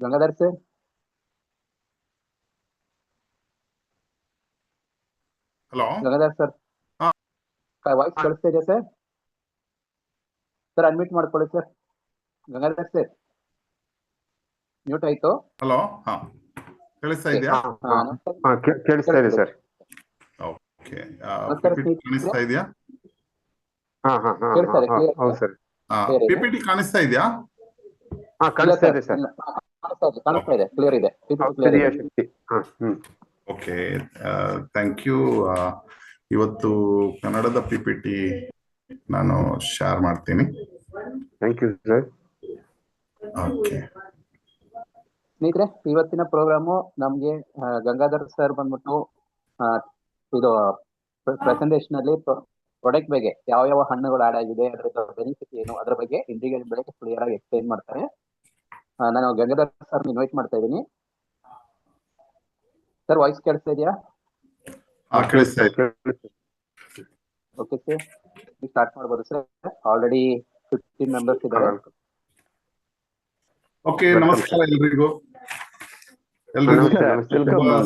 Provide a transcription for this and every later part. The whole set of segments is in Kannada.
Gangadhar sir, hello Gangadhar sir, voice ಕೇಳಿಸ್ತಾ ಇದೆಯಾ ಸರ್? ಸರ್ ಅನ್ಮ್ಯೂಟ್ ಮಾಡ್ಕೊಳ್ಳಿ ಸರ್. ಗಂಗಾಧರ್ ಸರ್ ಮ್ಯೂಟ್ ಆಯ್ತು. ಹಲೋ, ಹಾ ಕೇಳಿಸ್ತಾ ಇದೆಯಾ? ಕೇಳಿಸ್ತಾ ಇದೆ ಸರ್. ಓಕೆ, ಕಾಣಿಸ್ತಾ ಇದೆಯಾ? ಹೌದು ಸರ್. ಪಿಪಿಟಿ ಕಾಣಿಸ್ತಾ ಇದೆಯಾ? ಕಾಣಿಸ್ತಾ ಇದೆ ಸರ್. ಕಾಣಿಸ್ತಾ ಇದೆ, ಕ್ಲಿಯರ್ ಇದೆ. ಔಷಧೀಯ ಶಕ್ತಿ. Okay, thank you. ಇವತ್ತು ಕನ್ನಡದ ಪಿಪಿಟಿ ನಾನು ಶೇರ್ ಮಾಡ್ತೀನಿ. Thank you sir. ಓಕೆ ಸ್ನೇಹಿತರೆ, ಇವತ್ತಿನ ಪ್ರೋಗ್ರಾಮು ನಮ್ಗೆ ಗಂಗಾಧರ್ ಸರ್ ಬಂದ್ಬಿಟ್ಟು ಇದು ಪ್ರೆಸೆಂಟೇಷನ್ ಅಲ್ಲಿ ಪ್ರಾಡಕ್ಟ್ ಬಗ್ಗೆ ಯಾವ ಹಣ್ಣುಗಳು ಆಡ್ ಆಗಿದೆ, ಅದರ ಬೆನಿಫಿಟ್ ಏನು, ಅದ್ರ ಬಗ್ಗೆ ಇಂಡಿವಿಜುವಲ್ ಬೆಳಗ್ಗೆ ಕ್ಲಿಯರ್ ಆಗಿ ಎಕ್ಸ್ಪ್ಲೈನ್ ಮಾಡ್ತಾರೆ. ನಾನು ಗಂಗಾಧರ್ ಸರ್ ಇನ್ವೈಟ್ ಮಾಡ್ತಾ ಇದ್ದೀನಿ. ಸರ್ ವಾಯ್ಸ್ ಕೇಳಿಸ್ತಾ ಇದೆಯಾ? ಓಕೆ ಸರ್, ಸ್ಟಾರ್ಟ್ ಮಾಡ್ಬೋದು ಸರ್. ಆಲ್ರೆಡಿ 15 ಮೆಂಬರ್ಸ್ ಇದ್ದಾರೆ. ಓಕೆ, ನಮಸ್ಕಾರ ಎಲ್ರಿಗೂ.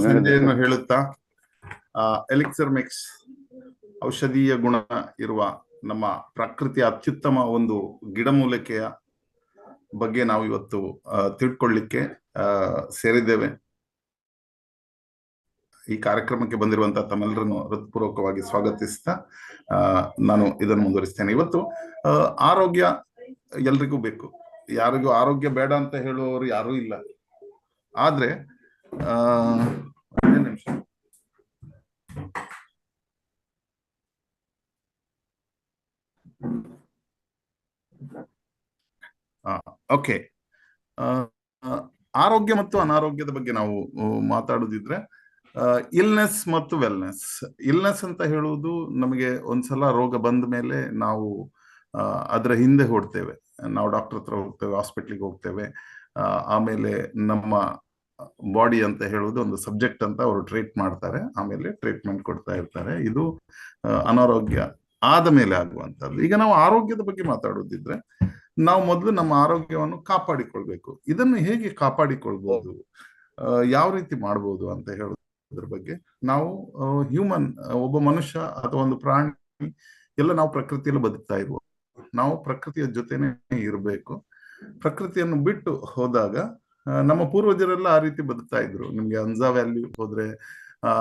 ಸಂಜೆಯನ್ನು ಹೇಳುತ್ತಾ, ಎಲಿಕ್ಸರ್ ಮಿಕ್ಸ್ ಔಷಧೀಯ ಗುಣ ಇರುವ ನಮ್ಮ ಪ್ರಕೃತಿಯ ಅತ್ಯುತ್ತಮ ಒಂದು ಗಿಡಮೂಲಿಕೆಯ ಬಗ್ಗೆ ನಾವು ಇವತ್ತು ತಿಳ್ಕೊಳ್ಳಿಕ್ಕೆ ಸೇರಿದ್ದೇವೆ. ಈ ಕಾರ್ಯಕ್ರಮಕ್ಕೆ ಬಂದಿರುವಂತಹ ತಮ್ಮೆಲ್ಲರನ್ನು ಹೃತ್ಪೂರ್ವಕವಾಗಿ ಸ್ವಾಗತಿಸ್ತಾ ನಾನು ಇದನ್ನು ಮುಂದುವರಿಸ್ತೇನೆ. ಇವತ್ತು ಆರೋಗ್ಯ ಎಲ್ರಿಗೂ ಬೇಕು. ಯಾರಿಗೂ ಆರೋಗ್ಯ ಬೇಡ ಅಂತ ಹೇಳುವವರು ಯಾರೂ ಇಲ್ಲ. ಆದ್ರೆ ನಿಮಿಷ, ಓಕೆ, ಆರೋಗ್ಯ ಮತ್ತು ಅನಾರೋಗ್ಯದ ಬಗ್ಗೆ ನಾವು ಮಾತಾಡುದಿದ್ರೆ, ಇಲ್ನೆಸ್ ಮತ್ತು ವೆಲ್ನೆಸ್. ಇಲ್ನೆಸ್ ಅಂತ ಹೇಳುವುದು ನಮಗೆ ಒಂದ್ಸಲ ರೋಗ ಬಂದ ಮೇಲೆ ನಾವು ಅದರ ಹಿಂದೆ ಹೊಡ್ತೇವೆ. ನಾವು ಡಾಕ್ಟರ್ ಹತ್ರ ಹೋಗ್ತೇವೆ, ಹಾಸ್ಪಿಟ್ಲಿಗೆ ಹೋಗ್ತೇವೆ. ಆಮೇಲೆ ನಮ್ಮ ಬಾಡಿ ಅಂತ ಹೇಳುವುದು ಒಂದು ಸಬ್ಜೆಕ್ಟ್ ಅಂತ ಅವರು ಟ್ರೀಟ್ ಮಾಡ್ತಾರೆ, ಆಮೇಲೆ ಟ್ರೀಟ್ಮೆಂಟ್ ಕೊಡ್ತಾ ಇರ್ತಾರೆ. ಇದು ಅನಾರೋಗ್ಯ ಆದ ಮೇಲೆ ಆಗುವಂತದ್ದು. ಈಗ ನಾವು ಆರೋಗ್ಯದ ಬಗ್ಗೆ ಮಾತಾಡೋದಿದ್ರೆ, ನಾವು ಮೊದಲು ನಮ್ಮ ಆರೋಗ್ಯವನ್ನು ಕಾಪಾಡಿಕೊಳ್ಬೇಕು. ಇದನ್ನು ಹೇಗೆ ಕಾಪಾಡಿಕೊಳ್ಬಹುದು, ಯಾವ ರೀತಿ ಮಾಡ್ಬೋದು ಅಂತ ಹೇಳೋದ್ರ ಬಗ್ಗೆ ನಾವು ಹ್ಯೂಮನ್, ಒಬ್ಬ ಮನುಷ್ಯ ಅಥವಾ ಒಂದು ಪ್ರಾಣಿ ಎಲ್ಲ ನಾವು ಪ್ರಕೃತಿಯಲ್ಲಿ ಬದುಕ್ತಾ ಇರುವ, ನಾವು ಪ್ರಕೃತಿಯ ಜೊತೆನೆ ಇರಬೇಕು. ಪ್ರಕೃತಿಯನ್ನು ಬಿಟ್ಟು ಹೋದಾಗ, ನಮ್ಮ ಪೂರ್ವಜರೆಲ್ಲ ಆ ರೀತಿ ಬದುಕ್ತಾ ಇದ್ರು. ನಿಮ್ಗೆ ಅನ್ಸಾ ವ್ಯಾಲಿ ಹೋದ್ರೆ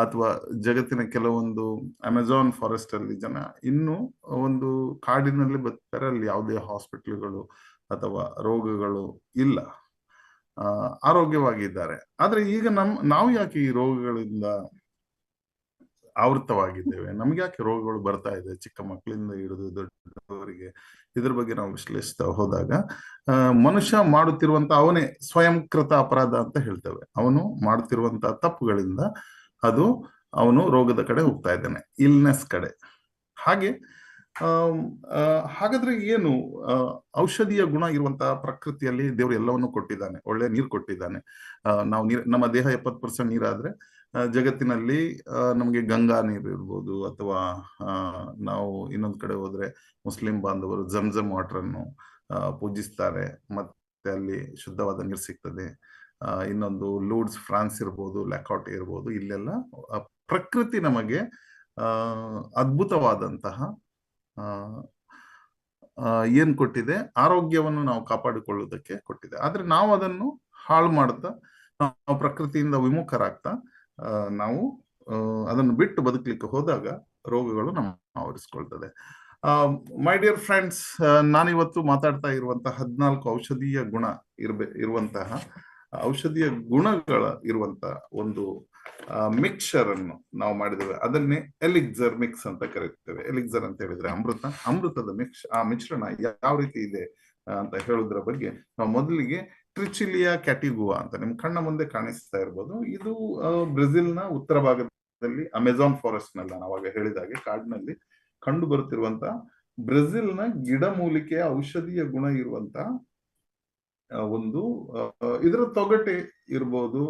ಅಥವಾ ಜಗತ್ತಿನ ಕೆಲವೊಂದು ಅಮೆಜಾನ್ ಫಾರೆಸ್ಟ್ ಅಲ್ಲಿ ಜನ ಇನ್ನೂ ಒಂದು ಕಾಡಿನಲ್ಲಿ ಬದುಕ್ತಾರೆ. ಅಲ್ಲಿ ಯಾವುದೇ ಹಾಸ್ಪಿಟ್ಲ್ಗಳು ಅಥವಾ ರೋಗಗಳು ಇಲ್ಲ, ಆರೋಗ್ಯವಾಗಿದ್ದಾರೆ. ಆದ್ರೆ ಈಗ ನಾವು ಯಾಕೆ ಈ ರೋಗಗಳಿಂದ ಆವೃತವಾಗಿದ್ದೇವೆ? ನಮ್ಗೆ ಯಾಕೆ ರೋಗಗಳು ಬರ್ತಾ ಇದೆ ಚಿಕ್ಕ ಮಕ್ಕಳಿಂದ ಹಿಡಿದು ದೊಡ್ಡವರಿಗೆ? ಇದ್ರ ಬಗ್ಗೆ ನಾವು ವಿಶ್ಲೇಷಿಸ್ತಾ ಹೋದಾಗ, ಮನುಷ್ಯ ಮಾಡುತ್ತಿರುವಂತ ಅವನೇ ಸ್ವಯಂಕೃತ ಅಪರಾಧ ಅಂತ ಹೇಳ್ತೇವೆ. ಅವನು ಮಾಡುತ್ತಿರುವಂತ ತಪ್ಪುಗಳಿಂದ ಅವನು ರೋಗದ ಕಡೆ ಹೋಗ್ತಾ ಇದ್ದಾನೆ, ಇಲ್ನೆಸ್ ಕಡೆ. ಹಾಗಾದ್ರೆ ಏನು ಔಷಧೀಯ ಗುಣ ಇರುವಂತಹ ಪ್ರಕೃತಿಯಲ್ಲಿ ದೇವರು ಎಲ್ಲವನ್ನು ಕೊಟ್ಟಿದ್ದಾನೆ. ಒಳ್ಳೆ ನೀರು ಕೊಟ್ಟಿದ್ದಾನೆ. ನಾವು ನಮ್ಮ ದೇಹ 70% ನೀರಾದ್ರೆ, ಜಗತ್ತಿನಲ್ಲಿ ನಮಗೆ ಗಂಗಾ ನೀರು ಇರ್ಬೋದು, ಅಥವಾ ನಾವು ಇನ್ನೊಂದು ಕಡೆ ಹೋದ್ರೆ ಮುಸ್ಲಿಂ ಬಾಂಧವರು ಜಮ್ಜಮ್ ವಾಟರ್ ಅನ್ನು ಪೂಜಿಸ್ತಾರೆ, ಮತ್ತೆ ಅಲ್ಲಿ ಶುದ್ಧವಾದ ನೀರು ಸಿಗ್ತದೆ. ಇನ್ನೊಂದು ಲೂಡ್ಸ್ ಫ್ರಾನ್ಸ್ ಇರ್ಬೋದು, ಲ್ಯಾಕಾಟ್ ಇರ್ಬೋದು, ಇಲ್ಲೆಲ್ಲ ಪ್ರಕೃತಿ ನಮಗೆ ಅದ್ಭುತವಾದಂತಹ ಏನ್ ಕೊಟ್ಟಿದೆ, ಆರೋಗ್ಯವನ್ನು ನಾವು ಕಾಪಾಡಿಕೊಳ್ಳುವುದಕ್ಕೆ ಕೊಟ್ಟಿದೆ. ಆದ್ರೆ ನಾವು ಅದನ್ನು ಹಾಳು ಮಾಡ್ತಾ, ನಾವು ಪ್ರಕೃತಿಯಿಂದ ವಿಮುಖರಾಗ್ತಾ, ನಾವು ಅದನ್ನು ಬಿಟ್ಟು ಬದುಕಲಿಕ್ಕೆ ಹೋದಾಗ ರೋಗಗಳು ನಮ್ಮ ಆವರಿಸ್ಕೊಳ್ತದೆ. ಮೈ ಡಿಯರ್ ಫ್ರೆಂಡ್ಸ್, ನಾನಿವತ್ತು ಮಾತಾಡ್ತಾ ಇರುವಂತಹ 14 ಔಷಧೀಯ ಗುಣ ಇರುವಂತಹ ಔಷಧೀಯ ಗುಣಗಳ ಇರುವಂತಹ ಒಂದು ಮಿಕ್ಸರ್ ಅನ್ನು ನಾವು ಮಾಡಿದ್ದೇವೆ. ಅದನ್ನೇ ಎಲಿಕ್ಸರ್ ಮಿಕ್ಸ್ ಅಂತ ಕರೀತೇವೆ. ಎಲಿಕ್ಸರ್ ಅಂತ ಹೇಳಿದ್ರೆ ಅಮೃತದ ಮಿಶ್ರಣ ಯಾವ ರೀತಿ ಇದೆ ಅಂತ ಹೇಳುವುದರ ಬಗ್ಗೆ ನಾವು ಮೊದಲಿಗೆ ಟ್ರಿಚಿಲಿಯಾ ಕ್ಯಾಟಿಗುವಾ ಅಂತ ನಿಮ್ ಕಣ್ಣ ಮುಂದೆ ಕಾಣಿಸ್ತಾ ಇರ್ಬೋದು. ಇದು ಬ್ರೆಜಿಲ್ನ ಉತ್ತರ ಭಾಗದಲ್ಲಿ ಅಮೆಜಾನ್ ಫಾರೆಸ್ಟ್ ನಲ್ಲಿ, ನಾನು ಅವಾಗ ಹೇಳಿದಾಗೆ ಕಾಡಿನಲ್ಲಿ ಕಂಡು ಬರುತ್ತಿರುವಂತ ಬ್ರೆಜಿಲ್ನ ಗಿಡಮೂಲಿಕೆಯ ಔಷಧೀಯ ಗುಣ ಇರುವಂತ ಒಂದು ಇದರ ತೊಗಟೆ ಇರ್ಬೋದು,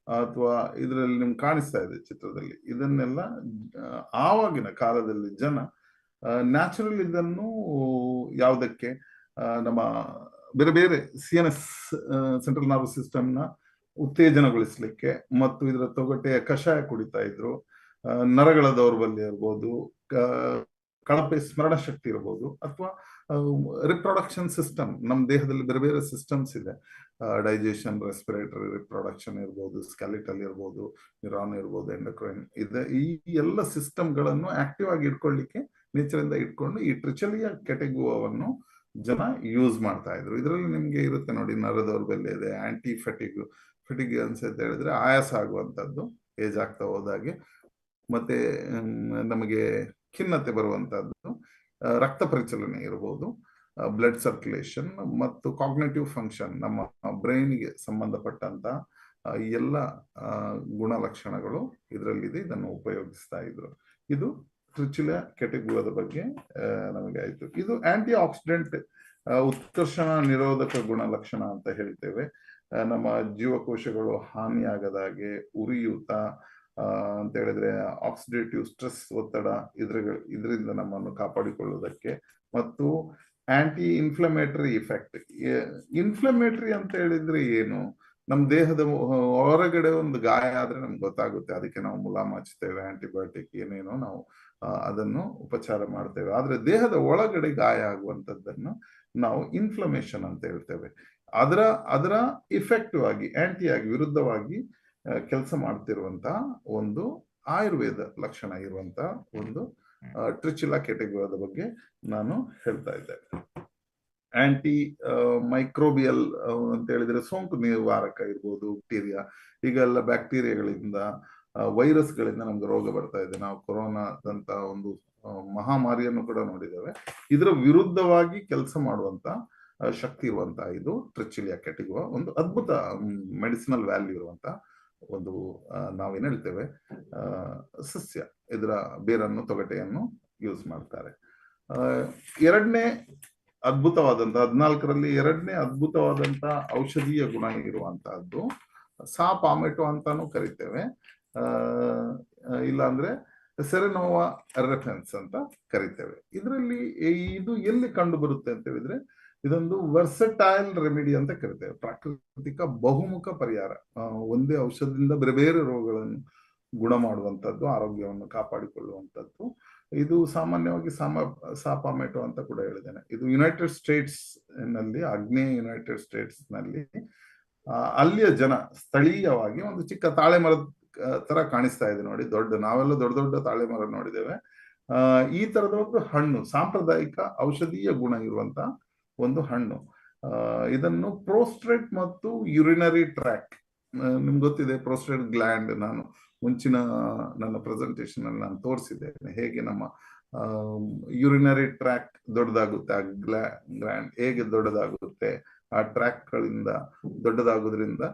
ಅಥವಾ ಇದರಲ್ಲಿ ನಿಮ್ಗೆ ಕಾಣಿಸ್ತಾ ಇದೆ ಚಿತ್ರದಲ್ಲಿ. ಇದನ್ನೆಲ್ಲ ಆವಾಗಿನ ಕಾಲದಲ್ಲಿ ಜನ ನ್ಯಾಚುರಲ್ ಇದನ್ನು ಯಾವುದಕ್ಕೆ, ನಮ್ಮ ಬೇರೆ ಬೇರೆ CNS ಸೆಂಟ್ರಲ್ ನರ್ವಸ್ ಸಿಸ್ಟಮ್ನ ಉತ್ತೇಜನಗೊಳಿಸ್ಲಿಕ್ಕೆ ಮತ್ತು ಇದರ ತೊಗಟೆಯ ಕಷಾಯ ಕುಡಿತಾ ಇದ್ರು. ನರಗಳ ದೌರ್ಬಲ್ಯ ಇರ್ಬೋದು, ಕಳಪೆ ಸ್ಮರಣ ಶಕ್ತಿ ಇರ್ಬೋದು, ಅಥವಾ ರಿಪ್ರೊಡಕ್ಷನ್ ಸಿಸ್ಟಮ್, ನಮ್ಮ ದೇಹದಲ್ಲಿ ಬೇರೆ ಬೇರೆ ಸಿಸ್ಟಮ್ಸ್ ಇದೆ. ಡೈಜೆಷನ್, ರೆಸ್ಪಿರೇಟರಿ, ರಿಪ್ರೊಡಕ್ಷನ್ ಇರ್ಬೋದು, ಸ್ಕೆಲಿಟಲ್ ಇರ್ಬೋದು, ನ್ಯೂರಾನ್ ಇರ್ಬೋದು, ಎಂಡೋಕ್ರೈನ್ ಇದೆ. ಈ ಎಲ್ಲ ಸಿಸ್ಟಮ್ಗಳನ್ನು ಆಕ್ಟಿವ್ ಆಗಿ ಇಟ್ಕೊಳ್ಳಿಕ್ಕೆ ನೇಚರಿಂದ ಇಟ್ಕೊಂಡು ಈ ಟ್ರಿಚಲಿಯ ಕೆಟಗುವವನ್ನು ಜನ ಯೂಸ್ ಮಾಡ್ತಾ ಇದ್ರು. ಇದರಲ್ಲಿ ನಿಮ್ಗೆ ಇರುತ್ತೆ ನೋಡಿ, ನರ ದೌರ್ಬಲ್ಯ ಇದೆ, ಆಂಟಿ ಫಟಿಗ್ ಅಂತ ಹೇಳಿದ್ರೆ ಆಯಾಸ ಆಗುವಂತದ್ದು ಏಜ್ ಆಗ್ತಾ ಹೋದಾಗೆ, ಮತ್ತೆ ನಮಗೆ ಖಿನ್ನತೆ ಬರುವಂತದ್ದು, ರಕ್ತ ಪರಿಚಲನೆ ಇರಬಹುದು, ಬ್ಲಡ್ ಸರ್ಕ್ಯುಲೇಷನ್ ಮತ್ತು ಕಾಗ್ನೇಟಿವ್ ಫಂಕ್ಷನ್, ನಮ್ಮ ಬ್ರೈನ್ಗೆ ಸಂಬಂಧಪಟ್ಟಂತ ಈ ಎಲ್ಲ ಗುಣಲಕ್ಷಣಗಳು ಇದರಲ್ಲಿದೆ. ಇದನ್ನು ಉಪಯೋಗಿಸ್ತಾ ಇದ್ರು. ಇದು ಟ್ರಿಚುಲಿಯ ಕೆಟಗುವದ ಬಗ್ಗೆ ನಮಗೆ ಆಯ್ತು. ಇದು ಆಂಟಿ ಆಕ್ಸಿಡೆಂಟ್, ಉತ್ಕರ್ಷಣ ನಿರೋಧಕ ಗುಣಲಕ್ಷಣ ಅಂತ ಹೇಳ್ತೇವೆ. ನಮ್ಮ ಜೀವಕೋಶಗಳು ಹಾನಿಯಾಗದಾಗೆ, ಉರಿಯೂತ ಅಂತ ಹೇಳಿದ್ರೆ ಆಕ್ಸಿಡೇಟಿವ್ ಸ್ಟ್ರೆಸ್, ಒತ್ತಡ, ಇದರಿಂದ ನಮ್ಮನ್ನು ಕಾಪಾಡಿಕೊಳ್ಳುವುದಕ್ಕೆ, ಮತ್ತು ಆಂಟಿ ಇನ್ಫ್ಲಮೇಟರಿ ಇಫೆಕ್ಟ್. ಇನ್ಫ್ಲಮೇಟರಿ ಅಂತ ಹೇಳಿದ್ರೆ ಏನು? ನಮ್ಮ ದೇಹದ ಹೊರಗಡೆ ಒಂದು ಗಾಯ ಆದ್ರೆ ನಮ್ಗೆ ಗೊತ್ತಾಗುತ್ತೆ, ಅದಕ್ಕೆ ನಾವು ಮುಲಾಮ್ ಹಚ್ತೇವೆ, ಆಂಟಿಬಯೋಟಿಕ್ ಏನೇನೋ ನಾವು ಅದನ್ನು ಉಪಚಾರ ಮಾಡ್ತೇವೆ. ಆದ್ರೆ ದೇಹದ ಒಳಗಡೆ ಗಾಯ ಆಗುವಂತದ್ದನ್ನು ನಾವು ಇನ್ಫ್ಲಮೇಷನ್ ಅಂತ ಹೇಳ್ತೇವೆ. ಅದರ ಇಫೆಕ್ಟಿವ್ ಆಗಿ, ಆಂಟಿಯಾಗಿ, ವಿರುದ್ಧವಾಗಿ ಕೆಲಸ ಮಾಡ್ತಿರುವಂತಹ ಒಂದು ಆಯುರ್ವೇದ ಲಕ್ಷಣ ಇರುವಂತಹ ಒಂದು ಟ್ರಿಚುಲಾ ಕೆಟಗುವದ ಬಗ್ಗೆ ನಾನು ಹೇಳ್ತಾ ಇದ್ದೆ. ಆಂಟಿ ಮೈಕ್ರೋಬಿಯಲ್ ಅಂತ ಹೇಳಿದ್ರೆ ಸೋಂಕು ನಿವಾರಕ ಇರ್ಬೋದು, ಬ್ಯಾಕ್ಟೀರಿಯಾ. ಈಗೆಲ್ಲ ಬ್ಯಾಕ್ಟೀರಿಯಾಗಳಿಂದ, ವೈರಸ್ಗಳಿಂದ ನಮ್ಗೆ ರೋಗ ಬರ್ತಾ ಇದೆ. ನಾವು ಕೊರೋನಾದಂತ ಒಂದು ಮಹಾಮಾರಿಯನ್ನು ಕೂಡ ನೋಡಿದ್ದೇವೆ. ಇದರ ವಿರುದ್ಧವಾಗಿ ಕೆಲಸ ಮಾಡುವಂತ ಶಕ್ತಿ ಇರುವಂತ ಇದು ಟ್ರಿಚುಲಿಯ ಕೆಟಗುವ, ಒಂದು ಅದ್ಭುತ ಮೆಡಿಸಿನಲ್ ವ್ಯಾಲ್ಯೂ ಇರುವಂತ ಒಂದು ನಾವೇನ್ ಹೇಳ್ತೇವೆ ಸಸ್ಯ. ಇದರ ಬೇರನ್ನು, ತೊಗಟೆಯನ್ನು ಯೂಸ್ ಮಾಡ್ತಾರೆ. ಎರಡನೇ ಅದ್ಭುತವಾದಂತ 14ರಲ್ಲಿ ಎರಡನೇ ಅದ್ಭುತವಾದಂತ ಔಷಧೀಯ ಗುಣ ಇರುವಂತಹದ್ದು ಸಾ ಪಾಮೆಟೋ ಅಂತಾನು ಕರಿತೇವೆ, ಇಲ್ಲ ಅಂದ್ರೆ ಸೆರೆನೋವಾ ರೆಫೆನ್ಸ್ ಅಂತ ಕರಿತೇವೆ. ಇದರಲ್ಲಿ ಇದು ಎಲ್ಲಿ ಕಂಡು ಬರುತ್ತೆ ಅಂತ ಹೇಳಿದ್ರೆ, ಇದೊಂದು ವರ್ಸಟೈಲ್ ರೆಮಿಡಿ ಅಂತ ಕರಿತೇವೆ, ಪ್ರಾಕೃತಿಕ ಬಹುಮುಖ ಪರಿಹಾರ. ಒಂದೇ ಔಷಧದಿಂದ ಬೇರೆ ಬೇರೆ ರೋಗಗಳನ್ನು ಗುಣ ಮಾಡುವಂತದ್ದು, ಆರೋಗ್ಯವನ್ನು ಕಾಪಾಡಿಕೊಳ್ಳುವಂಥದ್ದು. ಇದು ಸಾಮಾನ್ಯವಾಗಿ ಸಾಪಾಮೆಟೋ ಅಂತ ಕೂಡ ಹೇಳಿದ್ದೇನೆ. ಇದು ಯುನೈಟೆಡ್ ಸ್ಟೇಟ್ಸ್ ನಲ್ಲಿ, ಆಗ್ನೇಯ ಯುನೈಟೆಡ್ ಸ್ಟೇಟ್ಸ್ ನಲ್ಲಿ, ಅಲ್ಲಿಯ ಜನ ಸ್ಥಳೀಯವಾಗಿ ಒಂದು ಚಿಕ್ಕ ತಾಳೆ ಮರದ ತರ ಕಾಣಿಸ್ತಾ ಇದೆ ನೋಡಿ, ನಾವೆಲ್ಲ ದೊಡ್ಡ ದೊಡ್ಡ ತಾಳೆ ಮರ ನೋಡಿದ್ದೇವೆ. ಈ ತರದ ಒಂದು ಹಣ್ಣು, ಸಾಂಪ್ರದಾಯಿಕ ಔಷಧೀಯ ಗುಣ ಇರುವಂತ ಒಂದು ಹಣ್ಣು. ಇದನ್ನು ಪ್ರೋಸ್ಟ್ರೇಟ್ ಮತ್ತು ಯುರಿನರಿ ಟ್ರ್ಯಾಕ್, ನಿಮ್ಗೆ ಗೊತ್ತಿದೆ ಪ್ರೋಸ್ಟ್ರೇಟ್ ಗ್ಲ್ಯಾಂಡ್. ನಾನು ಮುಂಚಿನ ನನ್ನ ಪ್ರೆಸೆಂಟೇಶನ್ ಅಲ್ಲಿ ನಾನು ತೋರಿಸಿದ್ದೇನೆ ಹೇಗೆ ನಮ್ಮ ಯುರಿನರಿ ಟ್ರ್ಯಾಕ್ ದೊಡ್ಡದಾಗುತ್ತೆ, ಆ ಗ್ಲ್ಯಾಂಡ್ ಹೇಗೆ ದೊಡ್ಡದಾಗುತ್ತೆ, ಆ ಟ್ರ್ಯಾಕ್ ಗಳಿಂದ ದೊಡ್ಡದಾಗೋದ್ರಿಂದ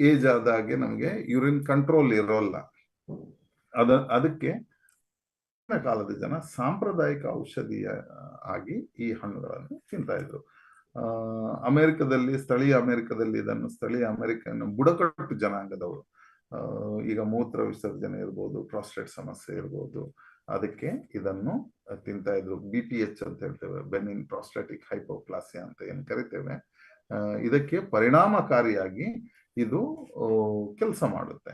ಏಜ್ ಆದಾಗೆ ನಮಗೆ ಯುರಿನ್ ಕಂಟ್ರೋಲ್ ಇರೋಲ್ಲ. ಅದಕ್ಕೆ ಕಾಲದ ಜನ ಸಾಂಪ್ರದಾಯಿಕ ಔಷಧೀಯ ಆಗಿ ಈ ಹಣ್ಣುಗಳನ್ನು ತಿಂತಾ ಇದ್ರು. ಅಮೆರಿಕದಲ್ಲಿ, ಸ್ಥಳೀಯ ಅಮೆರಿಕದಲ್ಲಿ ಇದನ್ನು ಸ್ಥಳೀಯ ಅಮೆರಿಕನ್ ಬುಡಕಟ್ಟು ಜನಾಂಗದವರು ಈಗ ಮೂತ್ರ ವಿಸರ್ಜನೆ ಇರ್ಬೋದು, ಪ್ರಾಸ್ಟೇಟ್ ಸಮಸ್ಯೆ ಇರ್ಬೋದು, ಅದಕ್ಕೆ ಇದನ್ನು ತಿಂತಾ ಇದ್ರು. BPH ಅಂತ ಹೇಳ್ತೇವೆ, ಬೆನಿನ್ ಪ್ರಾಸ್ಟಾಟಿಕ್ ಹೈಪೋಪ್ಲಾಸಿಯಾ ಅಂತ ಏನ್ ಕರಿತೇವೆ. ಇದಕ್ಕೆ ಪರಿಣಾಮಕಾರಿಯಾಗಿ ಇದು ಕೆಲಸ ಮಾಡುತ್ತೆ.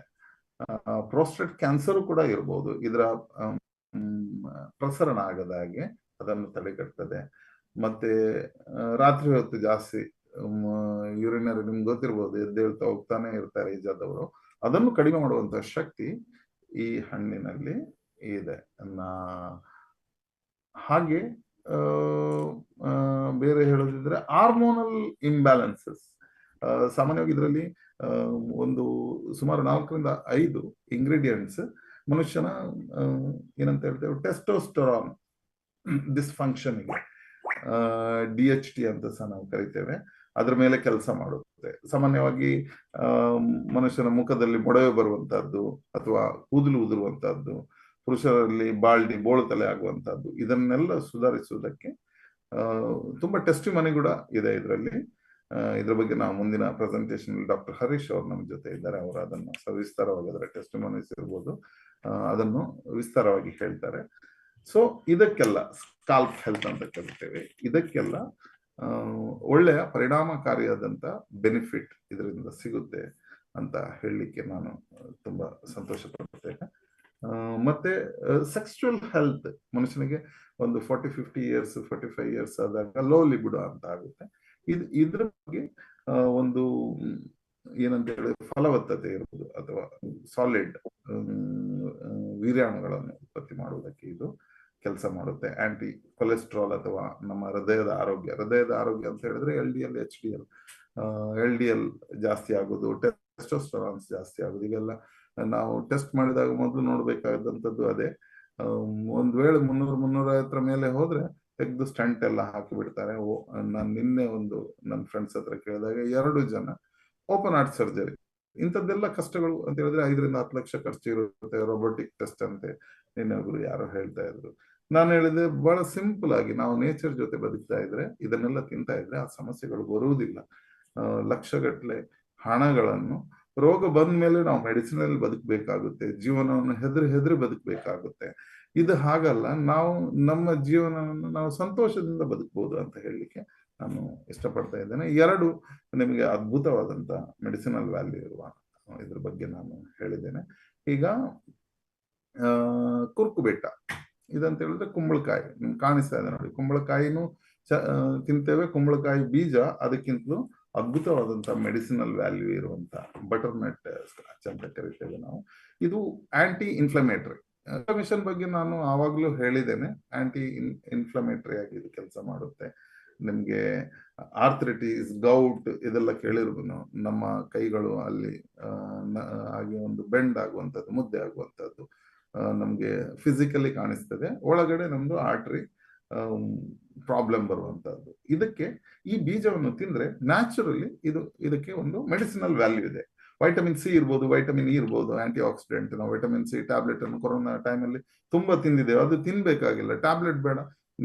ಪ್ರೋಸ್ಟೇಟ್ ಕ್ಯಾನ್ಸರ್ ಕೂಡ ಇರ್ಬೋದು, ಇದರ ಪ್ರಸರಣ ಆಗದ ಹಾಗೆ ಅದನ್ನು ತಡೆಗಟ್ಟದೆ. ಮತ್ತೆ ರಾತ್ರಿ ಹೊತ್ತು ಜಾಸ್ತಿ ಯೂರಿನರಿ, ನಿಮ್ಗೆ ಗೊತ್ತಿರ್ಬೋದು, ಎದ್ದೇಳ್ತಾ ಹೋಗ್ತಾನೆ ಇರ್ತಾರೆ ಏಜಾದವರು, ಅದನ್ನು ಕಡಿಮೆ ಮಾಡುವಂತ ಶಕ್ತಿ ಈ ಹಣ್ಣಿನಲ್ಲಿ ಇದೆ. ಹಾಗೆ ಬೇರೆ ಹೇಳೋದಿದ್ರೆ ಹಾರ್ಮೋನಲ್ ಇಂಬ್ಯಾಲೆನ್ಸಸ್. ಸಾಮಾನ್ಯವಾಗಿ ಇದರಲ್ಲಿ ಒಂದು ಸುಮಾರು 4 ರಿಂದ 5 ಇಂಗ್ರೀಡಿಯೆಂಟ್ಸ್ ಮನುಷ್ಯನ ಏನಂತ ಹೇಳ್ತೇವೆ, ಟೆಸ್ಟೋಸ್ಟೆರಾನ್ ಡಿಸ್ಫಂಕ್ಷನ್ ಗೆ DHT ಅಂತ ಸಹ ನಾವು ಕರಿತೇವೆ, ಅದ್ರ ಮೇಲೆ ಕೆಲಸ ಮಾಡುತ್ತೆ. ಸಾಮಾನ್ಯವಾಗಿ ಮನುಷ್ಯನ ಮುಖದಲ್ಲಿ ಮೊಡವೆ ಬರುವಂತಹದ್ದು ಅಥವಾ ಕೂದಲು ಉದುರುವಂತಹದ್ದು, ಪುರುಷರಲ್ಲಿ ಬೋಳು ತಲೆ ಆಗುವಂತಹದ್ದು, ಇದನ್ನೆಲ್ಲ ಸುಧಾರಿಸುವುದಕ್ಕೆ ತುಂಬಾ ಟೆಸ್ಟಿಮನಿ ಕೂಡ ಇದೆ ಇದರಲ್ಲಿ. ಇದ್ರ ಬಗ್ಗೆ ನಾವು ಮುಂದಿನ ಪ್ರೆಸೆಂಟೇಷನ್ ಡಾಕ್ಟರ್ ಹರೀಶ್ ಅವರು ನಮ್ಮ ಜೊತೆ ಇದ್ದಾರೆ, ಅವರು ಅದನ್ನು ಸವಿಸ್ತಾರವಾಗಿ, ಅದರ ಟೆಸ್ಟಿಮನೀಸ್ ಇರ್ಬೋದು, ಅದನ್ನು ವಿಸ್ತಾರವಾಗಿ ಹೇಳ್ತಾರೆ. ಸೊ ಇದಕ್ಕೆಲ್ಲ ಸ್ಕಾಲ್ಪ್ ಹೆಲ್ತ್ ಅಂತ ಕರಿತೇವೆ. ಇದಕ್ಕೆಲ್ಲ ಒಳ್ಳೆಯ ಪರಿಣಾಮಕಾರಿಯಾದಂಥ ಬೆನಿಫಿಟ್ ಇದರಿಂದ ಸಿಗುತ್ತೆ ಅಂತ ಹೇಳಲಿಕ್ಕೆ ನಾನು ತುಂಬಾ ಸಂತೋಷ ಪಡ್ತೇನೆ. ಮತ್ತೆ ಸೆಕ್ಸುವಲ್ ಹೆಲ್ತ್ ಮನುಷ್ಯನಿಗೆ ಒಂದು 40-50 ಇಯರ್ಸ್ 45 ಇಯರ್ಸ್ ಆದಾಗ ಲೋ ಲಿಬಿಡೋ ಅಂತ ಆಗುತ್ತೆ. ಇದ್ರ ಬಗ್ಗೆ ಒಂದು ಏನಂತ ಹೇಳಿದ್ರೆ ಫಲವತ್ತತೆ ಇರುವುದು ಅಥವಾ ಸಾಲಿಡ್ ವೀರ್ಯಾಣುಗಳನ್ನು ಉತ್ಪತ್ತಿ ಮಾಡುವುದಕ್ಕೆ ಇದು ಕೆಲಸ ಮಾಡುತ್ತೆ. ಆಂಟಿ ಕೊಲೆಸ್ಟ್ರಾಲ್ ಅಥವಾ ನಮ್ಮ ಹೃದಯದ ಆರೋಗ್ಯ ಅಂತ ಹೇಳಿದ್ರೆ LDL HDL LDL ಜಾಸ್ತಿ ಆಗೋದು, ಟೆಸ್ಟೋಸ್ಟೆರಾನ್ಸ್ ಜಾಸ್ತಿ ಆಗೋದು, ಈಗೆಲ್ಲ ನಾವು ಟೆಸ್ಟ್ ಮಾಡಿದಾಗ ಮೊದಲು ನೋಡ್ಬೇಕಾದಂಥದ್ದು ಅದೇ. ಒಂದ್ ವೇಳೆ 300-350 ಮೇಲೆ ಹೋದ್ರೆ ತೆಗೆದು ಸ್ಟಂಟ್ ಎಲ್ಲ ಹಾಕಿ ಬಿಡ್ತಾರೆ. ನಾನು ನಿನ್ನೆ ನನ್ನ ಫ್ರೆಂಡ್ಸ್ ಹತ್ರ ಕೇಳಿದಾಗ 2 ಜನ ಓಪನ್ ಹಾರ್ಟ್ ಸರ್ಜರಿ. ಇಂಥದ್ದೆಲ್ಲ ಕಷ್ಟಗಳು ಅಂತ ಹೇಳಿದ್ರೆ 5-10 ಲಕ್ಷ ಖರ್ಚು ಇರುತ್ತೆ. ರೋಬೋಟಿಕ್ ಟೆಸ್ಟ್ ಅಂತೆ ಇನ್ನೊಬ್ರು ಯಾರೋ ಹೇಳ್ತಾ ಇದ್ರು. ನಾನು ಹೇಳಿದೆ ಬಹಳ ಸಿಂಪಲ್ ಆಗಿ ನಾವು ನೇಚರ್ ಜೊತೆ ಬದುಕ್ತಾ ಇದ್ರೆ, ಇದನ್ನೆಲ್ಲ ತಿಂತಾ ಇದ್ರೆ ಆ ಸಮಸ್ಯೆಗಳು ಬರುವುದಿಲ್ಲ. ಲಕ್ಷಗಟ್ಟಲೆ ಹಣಗಳನ್ನು ರೋಗ ಬಂದ ಮೇಲೆ ನಾವು ಮೆಡಿಸಿನಲ್ಲಿ ಬದುಕಬೇಕಾಗುತ್ತೆ, ಜೀವನವನ್ನು ಹೆದರಿ ಬದುಕಬೇಕಾಗುತ್ತೆ. ಇದು ಹಾಗಲ್ಲ, ನಾವು ನಮ್ಮ ಜೀವನವನ್ನು ನಾವು ಸಂತೋಷದಿಂದ ಬದುಕಬಹುದು ಅಂತ ಹೇಳಲಿಕ್ಕೆ ನಾನು ಇಷ್ಟಪಡ್ತಾ ಇದ್ದೇನೆ. 2 ನಿಮಗೆ ಅದ್ಭುತವಾದಂತ ಮೆಡಿಸಿನಲ್ ವ್ಯಾಲ್ಯೂ ಇರುವ ಇದ್ರ ಬಗ್ಗೆ ನಾನು ಹೇಳಿದ್ದೇನೆ. ಈಗ ಕುರ್ಕುಬೆಟ್ಟ ಇದಂತ ಹೇಳಿದ್ರೆ ಕುಂಬಳಕಾಯಿ ನಿಮ್ಗೆ ಕಾಣಿಸ್ತಾ ಇದೆ ನೋಡಿ. ಕುಂಬಳಕಾಯಿನೂ ತಿಂತೇವೆ. ಕುಂಬಳಕಾಯಿ ಬೀಜ ಅದಕ್ಕಿಂತಲೂ ಅದ್ಭುತವಾದಂತ ಮೆಡಿಸಿನಲ್ ವ್ಯಾಲ್ಯೂ ಇರುವಂತ ಬಟರ್ನಟ್ ಅಂತ ಕರಿತೇವೆ ನಾವು. ಇದು ಆಂಟಿ ಇನ್ಫ್ಲಮೇಟರಿ. ಇನ್ಫ್ಲಮೇಷನ್ ಬಗ್ಗೆ ನಾನು ಆವಾಗ್ಲೂ ಹೇಳಿದ್ದೇನೆ. ಆಂಟಿ ಇನ್ಫ್ಲಮೇಟರಿ ಆಗಿ ಇದು ಕೆಲಸ ಮಾಡುತ್ತೆ. ನಿಮ್ಗೆ ಆರ್ಥ್ರೈಟಿಸ್, ಗೌಟ್ ಇದೆಲ್ಲ ಕೇಳಿರ್ಬೋದು. ನಮ್ಮ ಕೈಗಳು ಅಲ್ಲಿ ಹಾಗೆ ಒಂದು ಬೆಂಡ್ ಆಗುವಂಥದ್ದು, ಮುದ್ದೆ ಆಗುವಂಥದ್ದು ನಮ್ಗೆ ಫಿಸಿಕಲಿ ಕಾಣಿಸ್ತದೆ. ಒಳಗಡೆ ನಮ್ದು ಆರ್ಟ್ರಿ ಪ್ರಾಬ್ಲಮ್ ಬರುವಂತಹದ್ದು. ಇದಕ್ಕೆ ಈ ಬೀಜವನ್ನು ತಿಂದ್ರೆ ನ್ಯಾಚುರಲಿ ಇದಕ್ಕೆ ಒಂದು ಮೆಡಿಸಿನಲ್ ವ್ಯಾಲ್ಯೂ ಇದೆ. ವೈಟಮಿನ್ ಸಿ ಇರ್ಬೋದು, ವೈಟಮಿನ್ ಇ ಇರ್ಬೋದು, ಆಂಟಿ ಆಕ್ಸಿಡೆಂಟ್. ನಾವು ವೈಟಮಿನ್ ಸಿ ಟ್ಯಾಬ್ಲೆಟ್ ಅನ್ನು ಕೊರೋನಾ ಟೈಮಲ್ಲಿ ತುಂಬಾ ತಿಂದಿದ್ದೇವೆ. ಅದು ತಿನ್ಬೇಕಾಗಿಲ್ಲ, ಟ್ಯಾಬ್ಲೆಟ್ ಬೇಡ,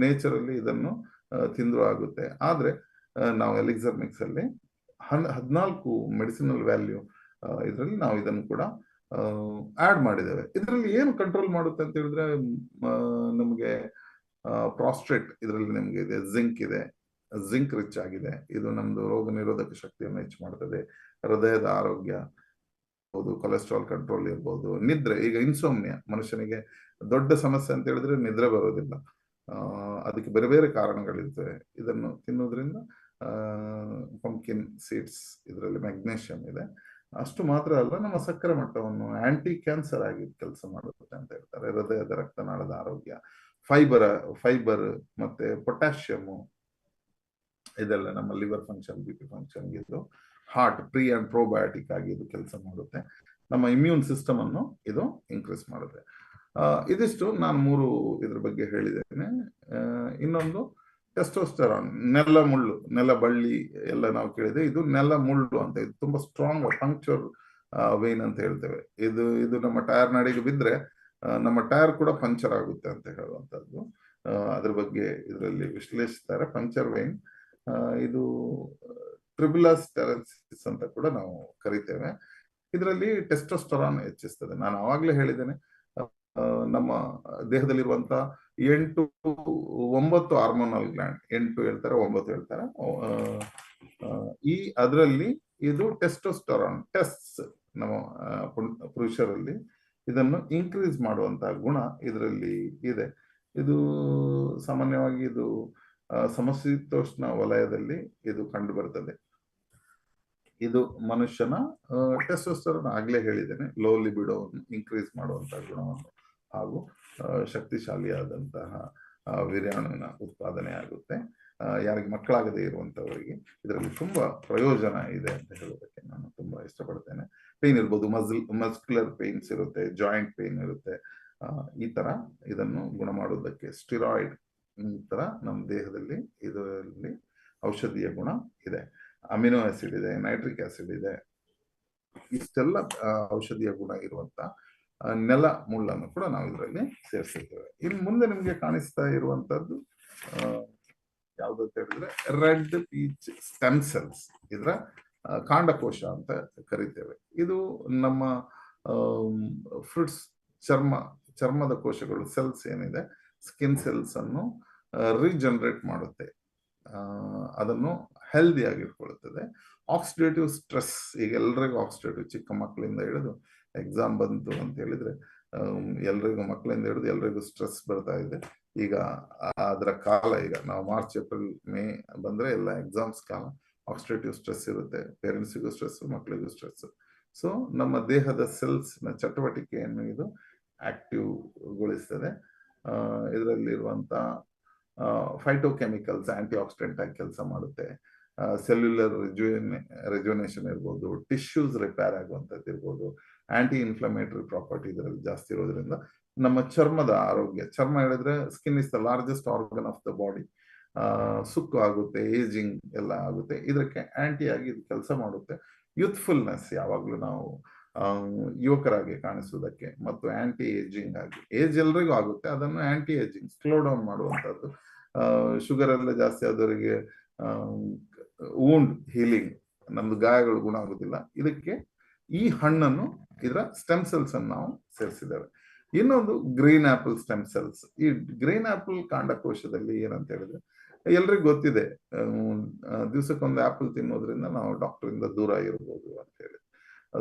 ನೇಚರಲ್ಲಿ ಇದನ್ನು ತಿಂದ್ರು ಆಗುತ್ತೆ. ಆದ್ರೆ ನಾವು ಎಲಿಕ್ಸರ್ ಮಿಕ್ಸ್ ಅಲ್ಲಿ 14 ಮೆಡಿಸಿನಲ್ ವ್ಯಾಲ್ಯೂ ಇದರಲ್ಲಿ ನಾವು ಇದನ್ನು ಕೂಡ ಆಡ್ ಮಾಡಿದ್ದೇವೆ. ಇದರಲ್ಲಿ ಏನು ಕಂಟ್ರೋಲ್ ಮಾಡುತ್ತೆ ಅಂತ ಹೇಳಿದ್ರೆ ನಮಗೆ ಪ್ರಾಸ್ಟ್ರೇಟ್ ಇದರಲ್ಲಿ ನಿಮ್ಗೆ ಇದೆ, ಜಿಂಕ್ ಇದೆ, ಜಿಂಕ್ ರಿಚ್ ಆಗಿದೆ. ಇದು ನಮ್ದು ರೋಗ ನಿರೋಧಕ ಶಕ್ತಿಯನ್ನು ಹೆಚ್ಚು ಮಾಡ್ತದೆ. ಹೃದಯದ ಆರೋಗ್ಯ ಇರ್ಬೋದು, ಕೊಲೆಸ್ಟ್ರಾಲ್ ಕಂಟ್ರೋಲ್ ಇರ್ಬೋದು, ನಿದ್ರೆ. ಈಗ ಇನ್ಸೋಮ್ನಿಯಾ ಮನುಷ್ಯನಿಗೆ ದೊಡ್ಡ ಸಮಸ್ಯೆ ಅಂತ ಹೇಳಿದ್ರೆ ನಿದ್ರೆ ಬರೋದಿಲ್ಲ. ಅದಕ್ಕೆ ಬೇರೆ ಬೇರೆ ಕಾರಣಗಳಿರ್ತವೆ. ಇದನ್ನು ತಿನ್ನೋದ್ರಿಂದ ಪಂಪ್ಕಿನ್ ಸೀಡ್ಸ್ ಇದರಲ್ಲಿ ಮ್ಯಾಗ್ನೇಷಿಯಂ ಇದೆ. ಅಷ್ಟು ಮಾತ್ರ ಅಲ್ಲ, ನಮ್ಮ ಸಕ್ಕರೆ ಮಟ್ಟವನ್ನು ಆಂಟಿ ಕ್ಯಾನ್ಸರ್ ಆಗಿ ಕೆಲಸ ಮಾಡುತ್ತೆ ಅಂತ ಹೇಳ್ತಾರೆ. ಹೃದಯದ ರಕ್ತನಾಳದ ಆರೋಗ್ಯ, ಫೈಬರ್ ಮತ್ತೆ ಪೊಟ್ಯಾಷಿಯಮ್ ಇದೆಲ್ಲ ನಮ್ಮ ಲಿವರ್ ಫಂಕ್ಷನ್, BP ಫಂಕ್ಷನ್ ಇದು ಹಾರ್ಟ್ ಪ್ರೀ ಅಂಡ್ ಪ್ರೋಬಯೋಟಿಕ್ ಆಗಿ ಇದು ಕೆಲಸ ಮಾಡುತ್ತೆ. ನಮ್ಮ ಇಮ್ಯೂನ್ ಸಿಸ್ಟಮ್ ಅನ್ನು ಇದು ಇನ್ಕ್ರೀಸ್ ಮಾಡುತ್ತೆ. ಇದಿಷ್ಟು ನಾನು 3 ಇದ್ರ ಬಗ್ಗೆ ಹೇಳಿದ್ದೇನೆ. ಇನ್ನೊಂದು ಟೆಸ್ಟೋಸ್ಟೆರಾನ್, ನೆಲ ಬಳ್ಳಿ ಎಲ್ಲ ನಾವು ಕೇಳಿದೆ. ಇದು ನೆಲ ಮುಳ್ಳು ಅಂತ. ಇದು ತುಂಬಾ ಸ್ಟ್ರಾಂಗ್ ಪಂಕ್ಚರ್ ವೇನ್ ಅಂತ ಹೇಳ್ತೇವೆ. ಇದು ನಮ್ಮ ಟೈರ್ ನಡಿಗೆ ಬಿದ್ರೆ ನಮ್ಮ ಟೈರ್ ಕೂಡ ಪಂಚರ್ ಆಗುತ್ತೆ ಅಂತ ಹೇಳುವಂತದ್ದು. ಅದ್ರ ಬಗ್ಗೆ ಇದರಲ್ಲಿ ವಿಶ್ಲೇಷಿಸ್ತಾರೆ. ಪಂಚರ್ ವೇನ್ ಇದು ಟ್ರಿಬುಲಸ್ ಟೆರೆನ್ಸಿಸ್ ಅಂತ ಕೂಡ ನಾವು ಕರಿತೇವೆ. ಇದರಲ್ಲಿ ಟೆಸ್ಟೋಸ್ಟೆರಾನ್ ಹೆಚ್ಚಿಸ್ತದೆ. ನಾನು ಆವಾಗಲೇ ಹೇಳಿದ್ದೇನೆ, ನಮ್ಮ ದೇಹದಲ್ಲಿರುವಂತ 8-9 ಹಾರ್ಮೋನಲ್ ಗ್ಲ್ಯಾಂಡ್, 8 ಹೇಳ್ತಾರೆ 9 ಹೇಳ್ತಾರೆ. ಅದರಲ್ಲಿ ಇದು ಟೆಸ್ಟೋಸ್ಟೆರಾನ್ ನಮ್ಮ ಪುರುಷರಲ್ಲಿ ಇದನ್ನು ಇನ್ಕ್ರೀಸ್ ಮಾಡುವಂತಹ ಗುಣ ಇದರಲ್ಲಿ ಇದೆ. ಇದು ಸಾಮಾನ್ಯವಾಗಿ ಇದು ಸಮಶೀತೋಷ್ಣ ವಲಯದಲ್ಲಿ ಇದು ಕಂಡು ಬರ್ತದೆ. ಇದು ಮನುಷ್ಯನ ಟೆಸ್ಟೋಸ್ಟೆರಾನ್ ಆಗ್ಲೇ ಹೇಳಿದ್ದೇನೆ, ಲೋ ಲಿಬಿಡೋವನ್ನು ಇನ್ಕ್ರೀಸ್ ಮಾಡುವಂತಹ ಗುಣವನ್ನು ಹಾಗೂ ಶಕ್ತಿಶಾಲಿಯಾದಂತಹ ವೀರ್ಯಾಣುವಿನ ಉತ್ಪಾದನೆ ಆಗುತ್ತೆ. ಯಾರಿಗೆ ಮಕ್ಕಳಾಗದೇ ಇರುವಂತವರಿಗೆ ಇದರಲ್ಲಿ ತುಂಬಾ ಪ್ರಯೋಜನ ಇದೆ ಅಂತ ಹೇಳೋದಕ್ಕೆ ನಾನು ತುಂಬಾ ಇಷ್ಟಪಡ್ತೇನೆ. ಪೇನ್ ಇರ್ಬೋದು, ಮಸ್ಕ್ಯುಲರ್ ಪೇನ್ಸ್ ಇರುತ್ತೆ, ಜಾಯಿಂಟ್ ಪೇನ್ ಇರುತ್ತೆ. ಈ ತರ ಇದನ್ನು ಗುಣ ಮಾಡುವುದಕ್ಕೆ ಸ್ಟಿರಾಯ್ಡ್ ತರ ನಮ್ಮ ದೇಹದಲ್ಲಿ ಇದರಲ್ಲಿ ಔಷಧೀಯ ಗುಣ ಇದೆ. ಅಮಿನೋ ಆಸಿಡ್ ಇದೆ, ನೈಟ್ರಿಕ್ ಆಸಿಡ್ ಇದೆ. ಇಷ್ಟೆಲ್ಲ ಔಷಧೀಯ ಗುಣ ಇರುವಂತ ನೆಲ ಮುಳ್ಳನ್ನು ಕೂಡ ನಾವು ಇದರಲ್ಲಿ ಸೇರಿಸಿದ್ದೇವೆ. ಇನ್ನು ಮುಂದೆ ನಿಮ್ಗೆ ಕಾಣಿಸ್ತಾ ಇರುವಂತದ್ದು ಯಾವ್ದಂತ ಹೇಳಿದ್ರೆ ರೆಡ್ ಪೀಚ್ ಸ್ಟೆಮ್ ಸೆಲ್ಸ್. ಇದರ ಕಾಂಡಕೋಶ ಅಂತ ಕರಿತೇವೆ. ಇದು ನಮ್ಮ ಫ್ರೂಟ್ಸ್ ಚರ್ಮದ ಕೋಶಗಳು, ಸೆಲ್ಸ್ ಏನಿದೆ, ಸ್ಕಿನ್ ಸೆಲ್ಸ್ ಅನ್ನು ರೀಜನರೇಟ್ ಮಾಡುತ್ತೆ. ಅದನ್ನು ಹೆಲ್ದಿ ಆಗಿಟ್ಕೊಳ್ಳುತ್ತದೆ. ಆಕ್ಸಿಡೇಟಿವ್ ಸ್ಟ್ರೆಸ್, ಈಗ ಎಲ್ರಿಗೂ ಆಕ್ಸಿಡೇಟಿವ್, ಚಿಕ್ಕ ಮಕ್ಕಳಿಂದ ಹಿಡಿದು ಎಕ್ಸಾಮ್ ಬಂತು ಅಂತ ಹೇಳಿದ್ರೆ ಎಲ್ರಿಗೂ, ಮಕ್ಕಳಿಂದ ಹಿಡಿದು ಎಲ್ರಿಗೂ ಸ್ಟ್ರೆಸ್ ಬರ್ತಾ ಇದೆ. ಈಗ ಅದರ ಕಾಲ, ಈಗ ನಾವು ಮಾರ್ಚ್ ಏಪ್ರಿಲ್ ಮೇ ಬಂದ್ರೆ ಎಲ್ಲ ಎಕ್ಸಾಮ್ಸ್ ಕಾಲ. ಆಕ್ಸಿಡೇಟಿವ್ ಸ್ಟ್ರೆಸ್ ಇರುತ್ತೆ, ಪೇರೆಂಟ್ಸಿಗೂ ಸ್ಟ್ರೆಸ್, ಮಕ್ಕಳಿಗೂ ಸ್ಟ್ರೆಸ್. ಸೊ ನಮ್ಮ ದೇಹದ ಸೆಲ್ಸ್ ನ ಚಟುವಟಿಕೆಯನ್ನು ಇದು ಆಕ್ಟಿವ್ ಗೊಳಿಸ್ತದೆ. ಇದರಲ್ಲಿರುವಂತ ಫೈಟೋಕೆಮಿಕಲ್ಸ್ ಆಂಟಿ ಆಕ್ಸಿಡೆಂಟ್ ಆಗಿ ಕೆಲಸ ಮಾಡುತ್ತೆ. ಸೆಲ್ಯುಲರ್ ರೆಜುನೇಷನ್ ಇರ್ಬೋದು, ಟಿಶ್ಯೂಸ್ ರಿಪೇರ್ ಆಗುವಂಥದ್ದು ಇರ್ಬೋದು, ಆಂಟಿ ಇನ್ಫ್ಲಮೇಟರಿ ಪ್ರಾಪರ್ಟಿ ಇದರಲ್ಲಿ ಜಾಸ್ತಿ ಇರೋದ್ರಿಂದ ನಮ್ಮ ಚರ್ಮದ ಆರೋಗ್ಯ, ಚರ್ಮ ಹೇಳಿದ್ರೆ skin is the largest organ of the body, ಸುಕ್ಕು ಆಗುತ್ತೆ, ಏಜಿಂಗ್ ಎಲ್ಲ ಆಗುತ್ತೆ. ಇದಕ್ಕೆ ಆಂಟಿ ಆಗಿ ಇದು ಕೆಲಸ ಮಾಡುತ್ತೆ. ಯೂತ್ಫುಲ್ನೆಸ್, ಯಾವಾಗ್ಲೂ ನಾವು ಯುವಕರಾಗಿ ಕಾಣಿಸುವುದಕ್ಕೆ, ಮತ್ತು ಆಂಟಿ ಏಜಿಂಗ್ ಆಗಿ, ಏಜ್ ಎಲ್ರಿಗೂ ಆಗುತ್ತೆ, ಅದನ್ನು ಆಂಟಿ ಏಜಿಂಗ್ ಸ್ಲೋ ಡೌನ್ ಮಾಡುವಂತದ್ದು. ಶುಗರ್ ಎಲ್ಲ ಜಾಸ್ತಿ ಆದವರಿಗೆ ವೂಂಡ್ ಹೀಲಿಂಗ್, ನಮ್ದು ಗಾಯಗಳು ಗುಣ ಆಗುದಿಲ್ಲ. ಇದಕ್ಕೆ ಈ ಹಣ್ಣನ್ನು, ಇದರ ಸ್ಟೆಮ್ ಸೆಲ್ಸ್ ಅನ್ನು ನಾವು ಸೇರಿಸಿದ್ದೇವೆ. ಇನ್ನೊಂದು ಗ್ರೀನ್ ಆಪಲ್ ಸ್ಟೆಮ್ ಸೆಲ್ಸ್. ಈ ಗ್ರೀನ್ ಆಪಲ್ ಕಾಂಡಕೋಶದಲ್ಲಿ ಏನಂತ ಹೇಳಿದ್ರೆ, ಎಲ್ರಿಗೂ ಗೊತ್ತಿದೆ, ದಿವಸಕ್ಕೊಂದು ಆಪಲ್ ತಿನ್ನೋದ್ರಿಂದ ನಾವು ಡಾಕ್ಟರ್ ಇಂದ ದೂರ ಇರ್ಬೋದು ಅಂತ ಹೇಳಿ.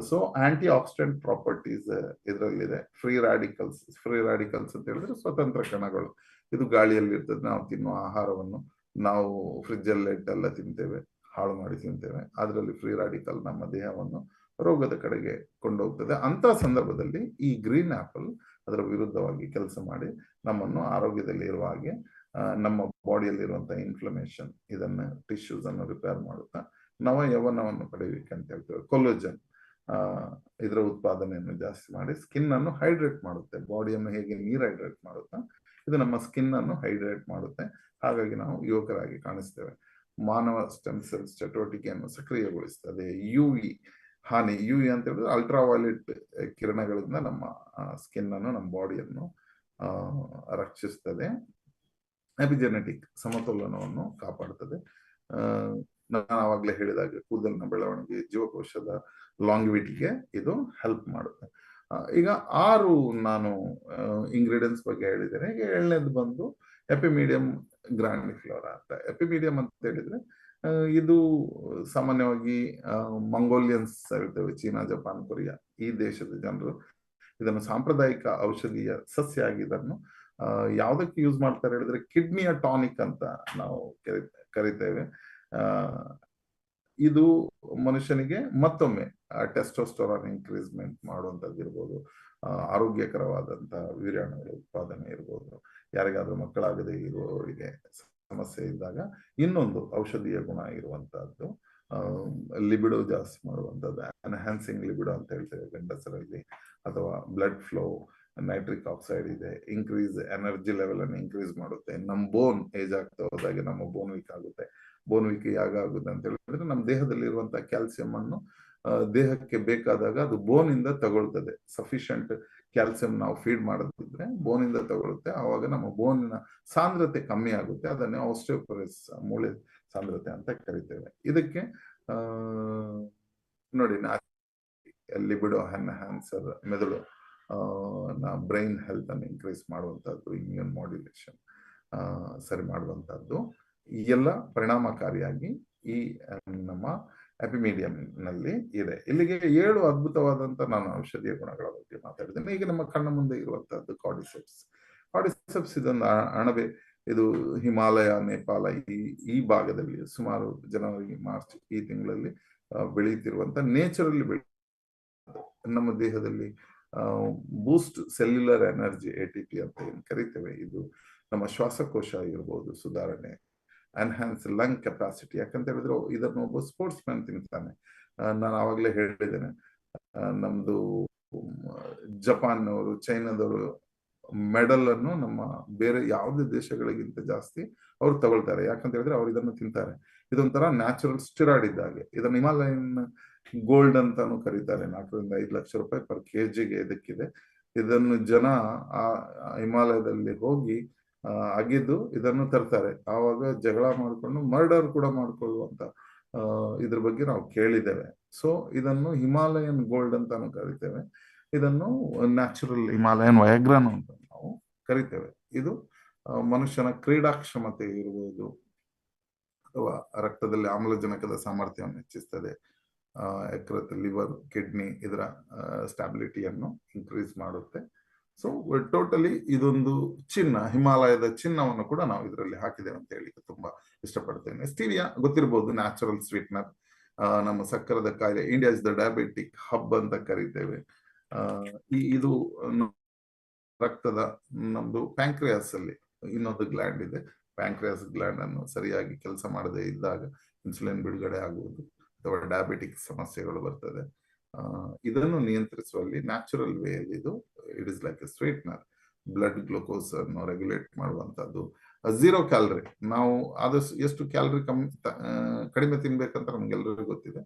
ಸೊ ಆಂಟಿ ಆಕ್ಸಿಡೆಂಟ್ ಪ್ರಾಪರ್ಟೀಸ್ ಇದರಲ್ಲಿದೆ. ಫ್ರೀ ರಾಡಿಕಲ್ಸ್ ಅಂತ ಹೇಳಿದ್ರೆ ಸ್ವತಂತ್ರ ಕಣಗಳು. ಇದು ಗಾಳಿಯಲ್ಲಿ ಇರ್ತದೆ. ನಾವು ತಿನ್ನುವ ಆಹಾರವನ್ನು ನಾವು ಫ್ರಿಜ್ ಅಲ್ಲಿ ಇಟ್ಟೆಲ್ಲ ತಿಂತೇವೆ, ಹಾಳು ಮಾಡಿ ತಿಂತೇವೆ. ಅದರಲ್ಲಿ ಫ್ರೀ ರಾಡಿಕಲ್ ನಮ್ಮ ದೇಹವನ್ನು ರೋಗದ ಕಡೆಗೆ ಕೊಂಡೋಗ್ತದೆ. ಅಂತ ಸಂದರ್ಭದಲ್ಲಿ ಈ ಗ್ರೀನ್ ಆಪಲ್ ಅದರ ವಿರುದ್ಧವಾಗಿ ಕೆಲಸ ಮಾಡಿ ನಮ್ಮನ್ನು ಆರೋಗ್ಯದಲ್ಲಿ ಇರುವ ಹಾಗೆ, ನಮ್ಮ ಬಾಡಿಯಲ್ಲಿರುವಂತಹ ಇನ್ಫ್ಲಮೇಷನ್, ಇದನ್ನ ಟಿಶ್ಯೂಸ್ ಅನ್ನು ರಿಪೇರ್ ಮಾಡುತ್ತಾ ನವ ಯೌವನವನ್ನು ಪಡೆಯಲಿಕ್ಕೆ ಅಂತ ಹೇಳ್ತೇವೆ. ಕೊಲೋಜನ್, ಇದರ ಉತ್ಪಾದನೆಯನ್ನು ಜಾಸ್ತಿ ಮಾಡಿ ಸ್ಕಿನ್ ಅನ್ನು ಹೈಡ್ರೇಟ್ ಮಾಡುತ್ತೆ. ಬಾಡಿಯನ್ನು ಹೇಗೆ ನೀರು ಹೈಡ್ರೇಟ್ ಮಾಡುತ್ತಾ, ಇದು ನಮ್ಮ ಸ್ಕಿನ್ ಅನ್ನು ಹೈಡ್ರೇಟ್ ಮಾಡುತ್ತೆ. ಹಾಗಾಗಿ ನಾವು ಯುವಕರಾಗಿ ಕಾಣಿಸ್ತೇವೆ. ಮಾನವ ಸ್ಟೆಮ್ ಸೆಲ್ಸ್ ಚಟುವಟಿಕೆಯನ್ನು ಸಕ್ರಿಯಗೊಳಿಸ್ತದೆ. ಯುವಿ ಹಾನಿ, ಯುವಿ ಅಂತ ಹೇಳಿದ್ರೆ ಅಲ್ಟ್ರಾವೈಲೆಟ್ ಕಿರಣಗಳಿಂದ ನಮ್ಮ ಸ್ಕಿನ್ ಅನ್ನು, ನಮ್ಮ ಬಾಡಿಯನ್ನು ರಕ್ಷಿಸ್ತದೆ. ಎಪಿಜೆನೆಟಿಕ್ ಸಮತೋಲನವನ್ನು ಕಾಪಾಡುತ್ತದೆ. ನಾನು ಆವಾಗಲೇ ಹೇಳಿದಾಗ ಕೂದಲಿನ ಬೆಳವಣಿಗೆ, ಜೀವಕೋಶದ ಲಾಂಗಿವಿಟಿಗೆ ಇದು ಹೆಲ್ಪ್ ಮಾಡುತ್ತೆ. ಈಗ 6 ನಾನು ಇಂಗ್ರೀಡಿಯೆಂಟ್ಸ್ ಬಗ್ಗೆ ಹೇಳಿದ್ದೇನೆ. ಈಗ 7ನೇದು ಬಂದು ಎಪಿಮೀಡಿಯಂ ಗ್ರಾಂಡಿಫ್ಲೋರಾ ಅಂತ. ಎಪಿಮೀಡಿಯಂ ಅಂತ ಹೇಳಿದ್ರೆ ಇದು ಸಾಮಾನ್ಯವಾಗಿ ಮಂಗೋಲಿಯನ್ಸ್ ಹೇಳ್ತೇವೆ, ಚೀನಾ, ಜಪಾನ್, ಕೊರಿಯಾ, ಈ ದೇಶದ ಜನರು ಇದನ್ನು ಸಾಂಪ್ರದಾಯಿಕ ಔಷಧೀಯ ಸಸ್ಯ ಆಗಿ ಇದನ್ನು ಯಾವುದಕ್ಕೆ ಯೂಸ್ ಮಾಡ್ತಾರೆ ಹೇಳಿದ್ರೆ ಕಿಡ್ನಿಯ ಟಾನಿಕ್ ಅಂತ ನಾವು ಕರಿತೇವೆ. ಇದು ಮನುಷ್ಯನಿಗೆ ಮತ್ತೊಮ್ಮೆ ಟೆಸ್ಟೋಸ್ಟೆರಾನ್ ಇನ್ಕ್ರೀಸ್ಮೆಂಟ್ ಮಾಡುವಂಥದ್ದು ಇರ್ಬೋದು, ಆರೋಗ್ಯಕರವಾದಂಥ ವೀರ್ಯಾಣುಗಳ ಉತ್ಪಾದನೆ ಇರ್ಬೋದು, ಯಾರಿಗಾದ್ರೂ ಮಕ್ಕಳಾಗದೆ ಇರುವವರಿಗೆ ಸಮಸ್ಯೆ ಇದ್ದಾಗ ಇನ್ನೊಂದು ಔಷಧೀಯ ಗುಣ ಇರುವಂತಹದ್ದು, ಲಿಬಿಡೋ ಜಾಸ್ತಿ ಮಾಡುವಂಥದ್ದು, ಎನ್ಹ್ಯಾನ್ಸಿಂಗ್ ಲಿಬಿಡೋ ಅಂತ ಹೇಳ್ತೇವೆ ಗಂಡಸರಲ್ಲಿ. ಅಥವಾ ಬ್ಲಡ್ ಫ್ಲೋ, ನೈಟ್ರಿಕ್ ಆಕ್ಸೈಡ್ ಇದೆ, ಇನ್ಕ್ರೀಸ್ ಎನರ್ಜಿ ಲೆವೆಲ್ ಅನ್ನು ಇನ್ಕ್ರೀಸ್ ಮಾಡುತ್ತೆ. ನಮ್ಮ ಬೋನ್ ಏಜ್ ಆಗ್ತಾ ಹೋದಾಗೆ ನಮ್ಮ ಬೋನ್ ವೀಕ್ ಆಗುತ್ತೆ. ಬೋನ್ ವೀಕ್ ಯಾಗುತ್ತೆ ಅಂತ ಹೇಳಿದ್ರೆ ನಮ್ಮ ದೇಹದಲ್ಲಿ ಇರುವಂತಹ ಕ್ಯಾಲ್ಸಿಯಂ ಅನ್ನು ದೇಹಕ್ಕೆ ಬೇಕಾದಾಗ ಅದು ಬೋನ್ ಇಂದ ತಗೊಳ್ತದೆ. ಸಫಿಶಿಯಂಟ್ ಕ್ಯಾಲ್ಸಿಯಂ ನಾವು ಫೀಡ್ ಮಾಡದಿದ್ರೆ ಬೋನ್ ಇಂದ ತಗೊಳುತ್ತೆ. ಆವಾಗ ನಮ್ಮ ಬೋನಿನ ಸಾಂದ್ರತೆ ಕಮ್ಮಿ ಆಗುತ್ತೆ. ಅದನ್ನೇ ಆಸ್ಟಿಯೋಪೊರೋಸಿಸ್, ಮೂಳೆ ಸಾಂದ್ರತೆ ಅಂತ ಕರಿತೇವೆ. ಇದಕ್ಕೆ ನೋಡಿ, ಲಿಬಿಡೋ ಎನ್ಹ್ಯಾನ್ಸರ್, ಮೆದುಳು ಬ್ರೈನ್ ಹೆಲ್ತ್ ಅನ್ನು ಇನ್ಕ್ರೀಸ್ ಮಾಡುವಂತಹದ್ದು, ಇಮ್ಯೂನ್ ಮಾಡ್ಯುಲೇಷನ್ ಸರಿ ಮಾಡುವಂತಹದ್ದು, ಎಲ್ಲ ಪರಿಣಾಮಕಾರಿಯಾಗಿ ಈ ನಮ್ಮ ಎಪಿಮೀಡಿಯಂ ನಲ್ಲಿ ಇದೆ. ಇಲ್ಲಿಗೆ 7 ಅದ್ಭುತವಾದಂತ ನಾನು ಔಷಧೀಯ ಗುಣಗಳ ಬಗ್ಗೆ ಮಾತಾಡಿದ್ದೇನೆ. ಈಗ ನಮ್ಮ ಕಣ್ಣ ಮುಂದೆ ಇರುವಂತಹದ್ದು ಕಾರ್ಡಿಸೆಪ್ಸ್. ಇದೊಂದು ಅಣಬೆ. ಇದು ಹಿಮಾಲಯ, ನೇಪಾಳ ಈ ಭಾಗದಲ್ಲಿ ಸುಮಾರು ಜನವರಿ, ಮಾರ್ಚ್ ಈ ತಿಂಗಳಲ್ಲಿ ಬೆಳೆಯುತ್ತಿರುವಂತ ನೇಚರಲ್ಲಿ ನಮ್ಮ ದೇಹದಲ್ಲಿ ಬೂಸ್ಟ್ ಸೆಲ್ಯುಲರ್ ಎನರ್ಜಿ, ATP ಅಂತ ಏನು ಕರಿತೇವೆ, ಇದು ನಮ್ಮ ಶ್ವಾಸಕೋಶ ಇರ್ಬೋದು ಸುಧಾರಣೆ, ಎನ್ಹ್ಯಾನ್ಸ್ ಲಂಗ್ ಕೆಪಾಸಿಟಿ. ಯಾಕಂತ ಹೇಳಿದ್ರೆ ಇದನ್ನು ಒಬ್ಬ ಸ್ಪೋರ್ಟ್ಸ್ ಮ್ಯಾನ್ ತಿಂತಾನೆ. ನಾನು ಆವಾಗಲೇ ಹೇಳಿದ್ದೇನೆ, ನಮ್ದು ಜಪಾನ್ನವರು, ಚೈನಾದವರು ಮೆಡಲ್ ಅನ್ನು ನಮ್ಮ ಬೇರೆ ಯಾವುದೇ ದೇಶಗಳಿಗಿಂತ ಜಾಸ್ತಿ ಅವ್ರು ತಗೊಳ್ತಾರೆ. ಯಾಕಂತ ಹೇಳಿದ್ರೆ ಅವ್ರು ಇದನ್ನು ತಿಂತಾರೆ. ಇದೊಂಥರ ನ್ಯಾಚುರಲ್ ಸ್ಟಿರಾಯ್ಡ್ ಇದ್ದಾಗೆ. ಇದನ್ನು ಹಿಮಾಲಯನ್ ಗೋಲ್ಡ್ ಅಂತಾನು ಕರೀತಾರೆ. 4 ರಿಂದ 5 ಲಕ್ಷ ರೂಪಾಯಿ ಪರ್ ಕೆಜಿಗೆ ಇದಕ್ಕಿದೆ. ಇದನ್ನು ಜನ ಆ ಹಿಮಾಲಯದಲ್ಲಿ ಹೋಗಿ ಅಗಿದು ಇದನ್ನು ತರ್ತಾರೆ. ಆವಾಗ ಜಗಳ ಮಾಡ್ಕೊಂಡು ಮರ್ಡರ್ ಕೂಡ ಮಾಡ್ಕೊಳ್ಳುವಂತ ಇದ್ರ ಬಗ್ಗೆ ನಾವು ಕೇಳಿದ್ದೇವೆ. ಸೊ ಇದನ್ನು ಹಿಮಾಲಯನ್ ಗೋಲ್ಡ್ ಅಂತಾನು ಕರಿತೇವೆ. ಇದನ್ನು ನ್ಯಾಚುರಲ್ ಹಿಮಾಲಯನ್ ವಯಾಗ್ರಾನು ಅಂತ ನಾವು ಕರಿತೇವೆ. ಇದು ಮನುಷ್ಯನ ಕ್ರೀಡಾಕ್ಷಮತೆ ಇರ್ಬೋದು, ಅಥವಾ ರಕ್ತದಲ್ಲಿ ಆಮ್ಲಜನಕದ ಸಾಮರ್ಥ್ಯವನ್ನು ಹೆಚ್ಚಿಸ್ತದೆ. ಯಕೃತ್, ಲಿವರ್, ಕಿಡ್ನಿ ಇದರ ಸ್ಟಾಬಿಲಿಟಿಯನ್ನು ಇನ್ಕ್ರೀಸ್ ಮಾಡುತ್ತೆ. ಸೊ ಟೋಟಲಿ ಇದೊಂದು ಚಿನ್ನ, ಹಿಮಾಲಯದ ಚಿನ್ನವನ್ನು ಕೂಡ ನಾವು ಇದರಲ್ಲಿ ಹಾಕಿದ್ದೇವೆ ಅಂತ ಹೇಳಿ ತುಂಬಾ ಇಷ್ಟಪಡ್ತೇನೆ. ಸ್ಟೀವಿಯಾ ಗೊತ್ತಿರಬಹುದು, ನ್ಯಾಚುರಲ್ ಸ್ವೀಟ್ನರ್. ನಮ್ಮ ಸಕ್ಕರದ ಕಾಯಿಲೆ, India is the diabetic hub ಅಂತ ಕರಿತೇವೆ. ಇದು ರಕ್ತದ ನಮ್ದು ಪ್ಯಾಂಕ್ರಿಯಾಸ್ ಅಲ್ಲಿ ಇನ್ನೊಂದು ಗ್ಲ್ಯಾಂಡ್ ಇದೆ. ಪ್ಯಾಂಕ್ರಿಯಾಸ್ ಗ್ಲ್ಯಾಂಡ್ ಅನ್ನು ಸರಿಯಾಗಿ ಕೆಲಸ ಮಾಡದೇ ಇದ್ದಾಗ ಇನ್ಸುಲಿನ್ ಬಿಡುಗಡೆ ಆಗುವುದು ಅಥವಾ ಡಯಾಬಿಟಿಕ್ ಸಮಸ್ಯೆಗಳು ಬರ್ತದೆ. ಇದನ್ನು ನಿಯಂತ್ರಿಸುವಲ್ಲಿ ನ್ಯಾಚುರಲ್ ವೇಯಲ್ಲಿ ಇದು it is like A sweetener. Blood glucose ಅನ್ನು ರೆಗ್ಯುಲೇಟ್ ಮಾಡುವಂತದ್ದು. 0 ಕ್ಯಾಲರಿ. ನಾವು ಆದಷ್ಟು ಎಷ್ಟು ಕ್ಯಾಲರಿ ಕಡಿಮೆ ತಿನ್ಬೇಕಂತ ನಮ್ಗೆಲ್ಲರಿಗೂ ಗೊತ್ತಿದೆ.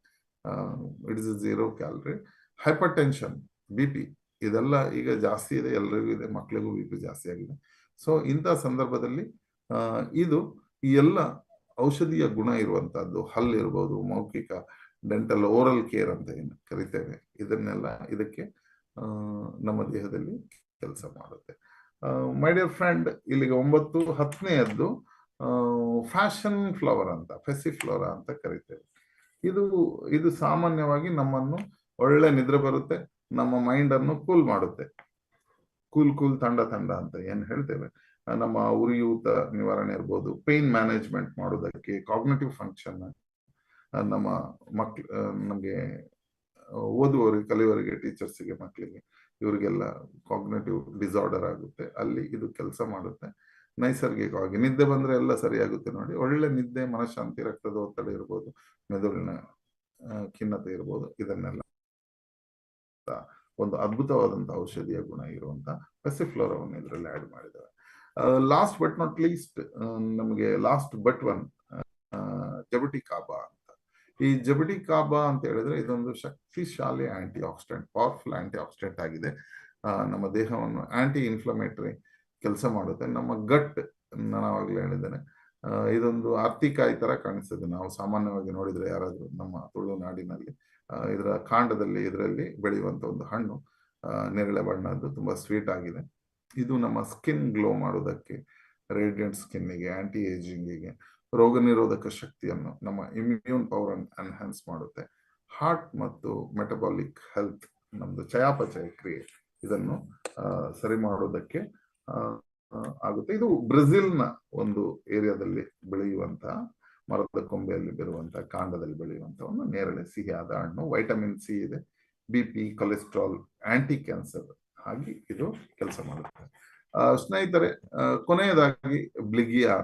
It is 0 calorie. Hypertension, BP ಇದೆಲ್ಲ ಈಗ ಜಾಸ್ತಿ ಇದೆ, ಎಲ್ರಿಗೂ ಇದೆ, ಮಕ್ಕಳಿಗೂ BP ಜಾಸ್ತಿ ಆಗಿದೆ. ಸೊ ಇಂಥ ಸಂದರ್ಭದಲ್ಲಿ ಇದು ಈ ಎಲ್ಲ ಔಷಧೀಯ ಗುಣ ಇರುವಂತಹದ್ದು, ಹಲ್ಲಿರ್ಬೋದು, ಮೌಖಿಕ, ಡೆಂಟಲ್, ಓರಲ್ ಕೇರ್ ಅಂತ ಏನು ಕರಿತೇವೆ, ಇದನ್ನೆಲ್ಲ ಇದಕ್ಕೆ ನಮ್ಮ ದೇಹದಲ್ಲಿ ಕೆಲಸ ಮಾಡುತ್ತೆ. ಮೈ ಡಿಯರ್ ಫ್ರೆಂಡ್, ಇಲ್ಲಿಗೆ 9, 10ನೇಯದ್ದು ಫ್ಯಾಷನ್ ಫ್ಲವರ್ ಅಂತ, ಫೆಸಿಫ್ಲೋರಾ ಅಂತ ಕರಿತೇವೆ. ಇದು ಸಾಮಾನ್ಯವಾಗಿ ನಮ್ಮನ್ನು ಒಳ್ಳೆ ನಿದ್ರೆ ಬರುತ್ತೆ, ನಮ್ಮ ಮೈಂಡ್ ಅನ್ನು ಕೂಲ್ ಮಾಡುತ್ತೆ. ಕೂಲ್ ತಂಡ ಅಂತ ಏನ್ ಹೇಳ್ತೇವೆ, ನಮ್ಮ ಉರಿಯೂತ ನಿವಾರಣೆ ಇರ್ಬೋದು, ಪೇನ್ ಮ್ಯಾನೇಜ್ಮೆಂಟ್ ಮಾಡೋದಕ್ಕೆ, ಕಾಗ್ನಿಟಿವ್ ಫಂಕ್ಷನ್, ನಮ್ಮ ನಮಗೆ ಓದುವವರಿಗೆ, ಕಲಿಯುವವರಿಗೆ, ಟೀಚರ್ಸ್ಗೆ, ಮಕ್ಕಳಿಗೆ, ಇವರಿಗೆಲ್ಲ ಕಾಗ್ನಿಟಿವ್ ಡಿಸಾರ್ಡರ್ ಆಗುತ್ತೆ, ಅಲ್ಲಿ ಇದು ಕೆಲಸ ಮಾಡುತ್ತೆ. ನೈಸರ್ಗಿಕವಾಗಿ ನಿದ್ದೆ ಬಂದ್ರೆ ಎಲ್ಲ ಸರಿಯಾಗುತ್ತೆ ನೋಡಿ. ಒಳ್ಳೆ ನಿದ್ದೆ, ಮನಃಶಾಂತಿ, ರಕ್ತದ ಒತ್ತಡ ಇರ್ಬೋದು, ಮೆದುಳಿನ ಖಿನ್ನತೆ ಇರ್ಬೋದು, ಇದನ್ನೆಲ್ಲ ಒಂದು ಅದ್ಭುತವಾದಂತಹ ಔಷಧಿಯ ಗುಣ ಇರುವಂತ ಫೆಸಿಫ್ಲೋರಾವನ್ನು ಇದರಲ್ಲಿ ಆಡ್ ಮಾಡಿದ್ದಾರೆ. ಲಾಸ್ಟ್ ಬಟ್ ನಾಟ್ ಲೀಸ್ಟ್, ನಮಗೆ last but one jabuticaba ಅಂತ. ಈ ಜಬುಟಿ ಕಾಬಾ ಅಂತ ಹೇಳಿದ್ರೆ ಇದೊಂದು ಶಕ್ತಿಶಾಲಿ antioxidant, powerful antioxidant ಆಗಿದೆ. ನಮ್ಮ ದೇಹವನ್ನು ಆಂಟಿ ಇನ್ಫ್ಲಮೇಟರಿ ಕೆಲಸ ಮಾಡುತ್ತೆ. ನಮ್ಮ ಗಟ್, ನಾನು ಆವಾಗಲೇ ಹೇಳಿದ್ದೇನೆ, ಇದೊಂದು ಆರ್ತಿಕಾಯಿ ತರ ಕಾಣಿಸ್ತದೆ. ನಾವು ಸಾಮಾನ್ಯವಾಗಿ ನೋಡಿದ್ರೆ ಯಾರಾದ್ರೂ ನಮ್ಮ ತುಳುನಾಡಿನಲ್ಲಿ ಇದರ ಕಾಂಡದಲ್ಲಿ ಇದರಲ್ಲಿ ಬೆಳೆಯುವಂತ ಒಂದು ಹಣ್ಣು, ನೇರಳೆ ಬಣ್ಣದ್ದು, ತುಂಬಾ ಸ್ವೀಟ್ ಆಗಿದೆ. ಇದು ನಮ್ಮ ಸ್ಕಿನ್ ಗ್ಲೋ ಮಾಡೋದಕ್ಕೆ, ರೇಡಿಯಂಟ್ ಸ್ಕಿನ್ನಿಗೆ, ಆಂಟಿ ಏಜಿಂಗಿಗೆ, ರೋಗ ನಿರೋಧಕ ಶಕ್ತಿಯನ್ನು, ನಮ್ಮ ಇಮ್ಯೂನ್ ಪವರ್ ಅನ್ನು ಎನ್ಹಾನ್ಸ್ ಮಾಡುತ್ತೆ. ಹಾರ್ಟ್ ಮತ್ತು ಮೆಟಬಾಲಿಕ್ ಹೆಲ್ತ್, ನಮ್ದು ಚಯಾಪಚಯ ಕ್ರಿಯೆ, ಇದನ್ನು ಸರಿ ಮಾಡೋದಕ್ಕೆ ಆಗುತ್ತೆ. ಇದು ಬ್ರೆಜಿಲ್ನ ಒಂದು ಏರಿಯಾದಲ್ಲಿ ಬೆಳೆಯುವಂತಹ, ಮರದ ಕೊಂಬೆಯಲ್ಲಿ ಬರುವಂತಹ, ಕಾಂಡದಲ್ಲಿ ಬೆಳೆಯುವಂತಹ ಒಂದು ನೇರಳೆ ಸಿಹಿಯಾದ ಹಣ್ಣು. ವೈಟಮಿನ್ ಸಿ ಇದೆ, BP, ಕೊಲೆಸ್ಟ್ರಾಲ್, ಆಂಟಿ ಕ್ಯಾನ್ಸರ್ ಹಾಗೆ ಇದು ಕೆಲಸ ಮಾಡುತ್ತೆ. ಸ್ನೇಹಿತರೆ, ಕೊನೆಯದಾಗಿ ಬ್ಲಿಗಿಯಾ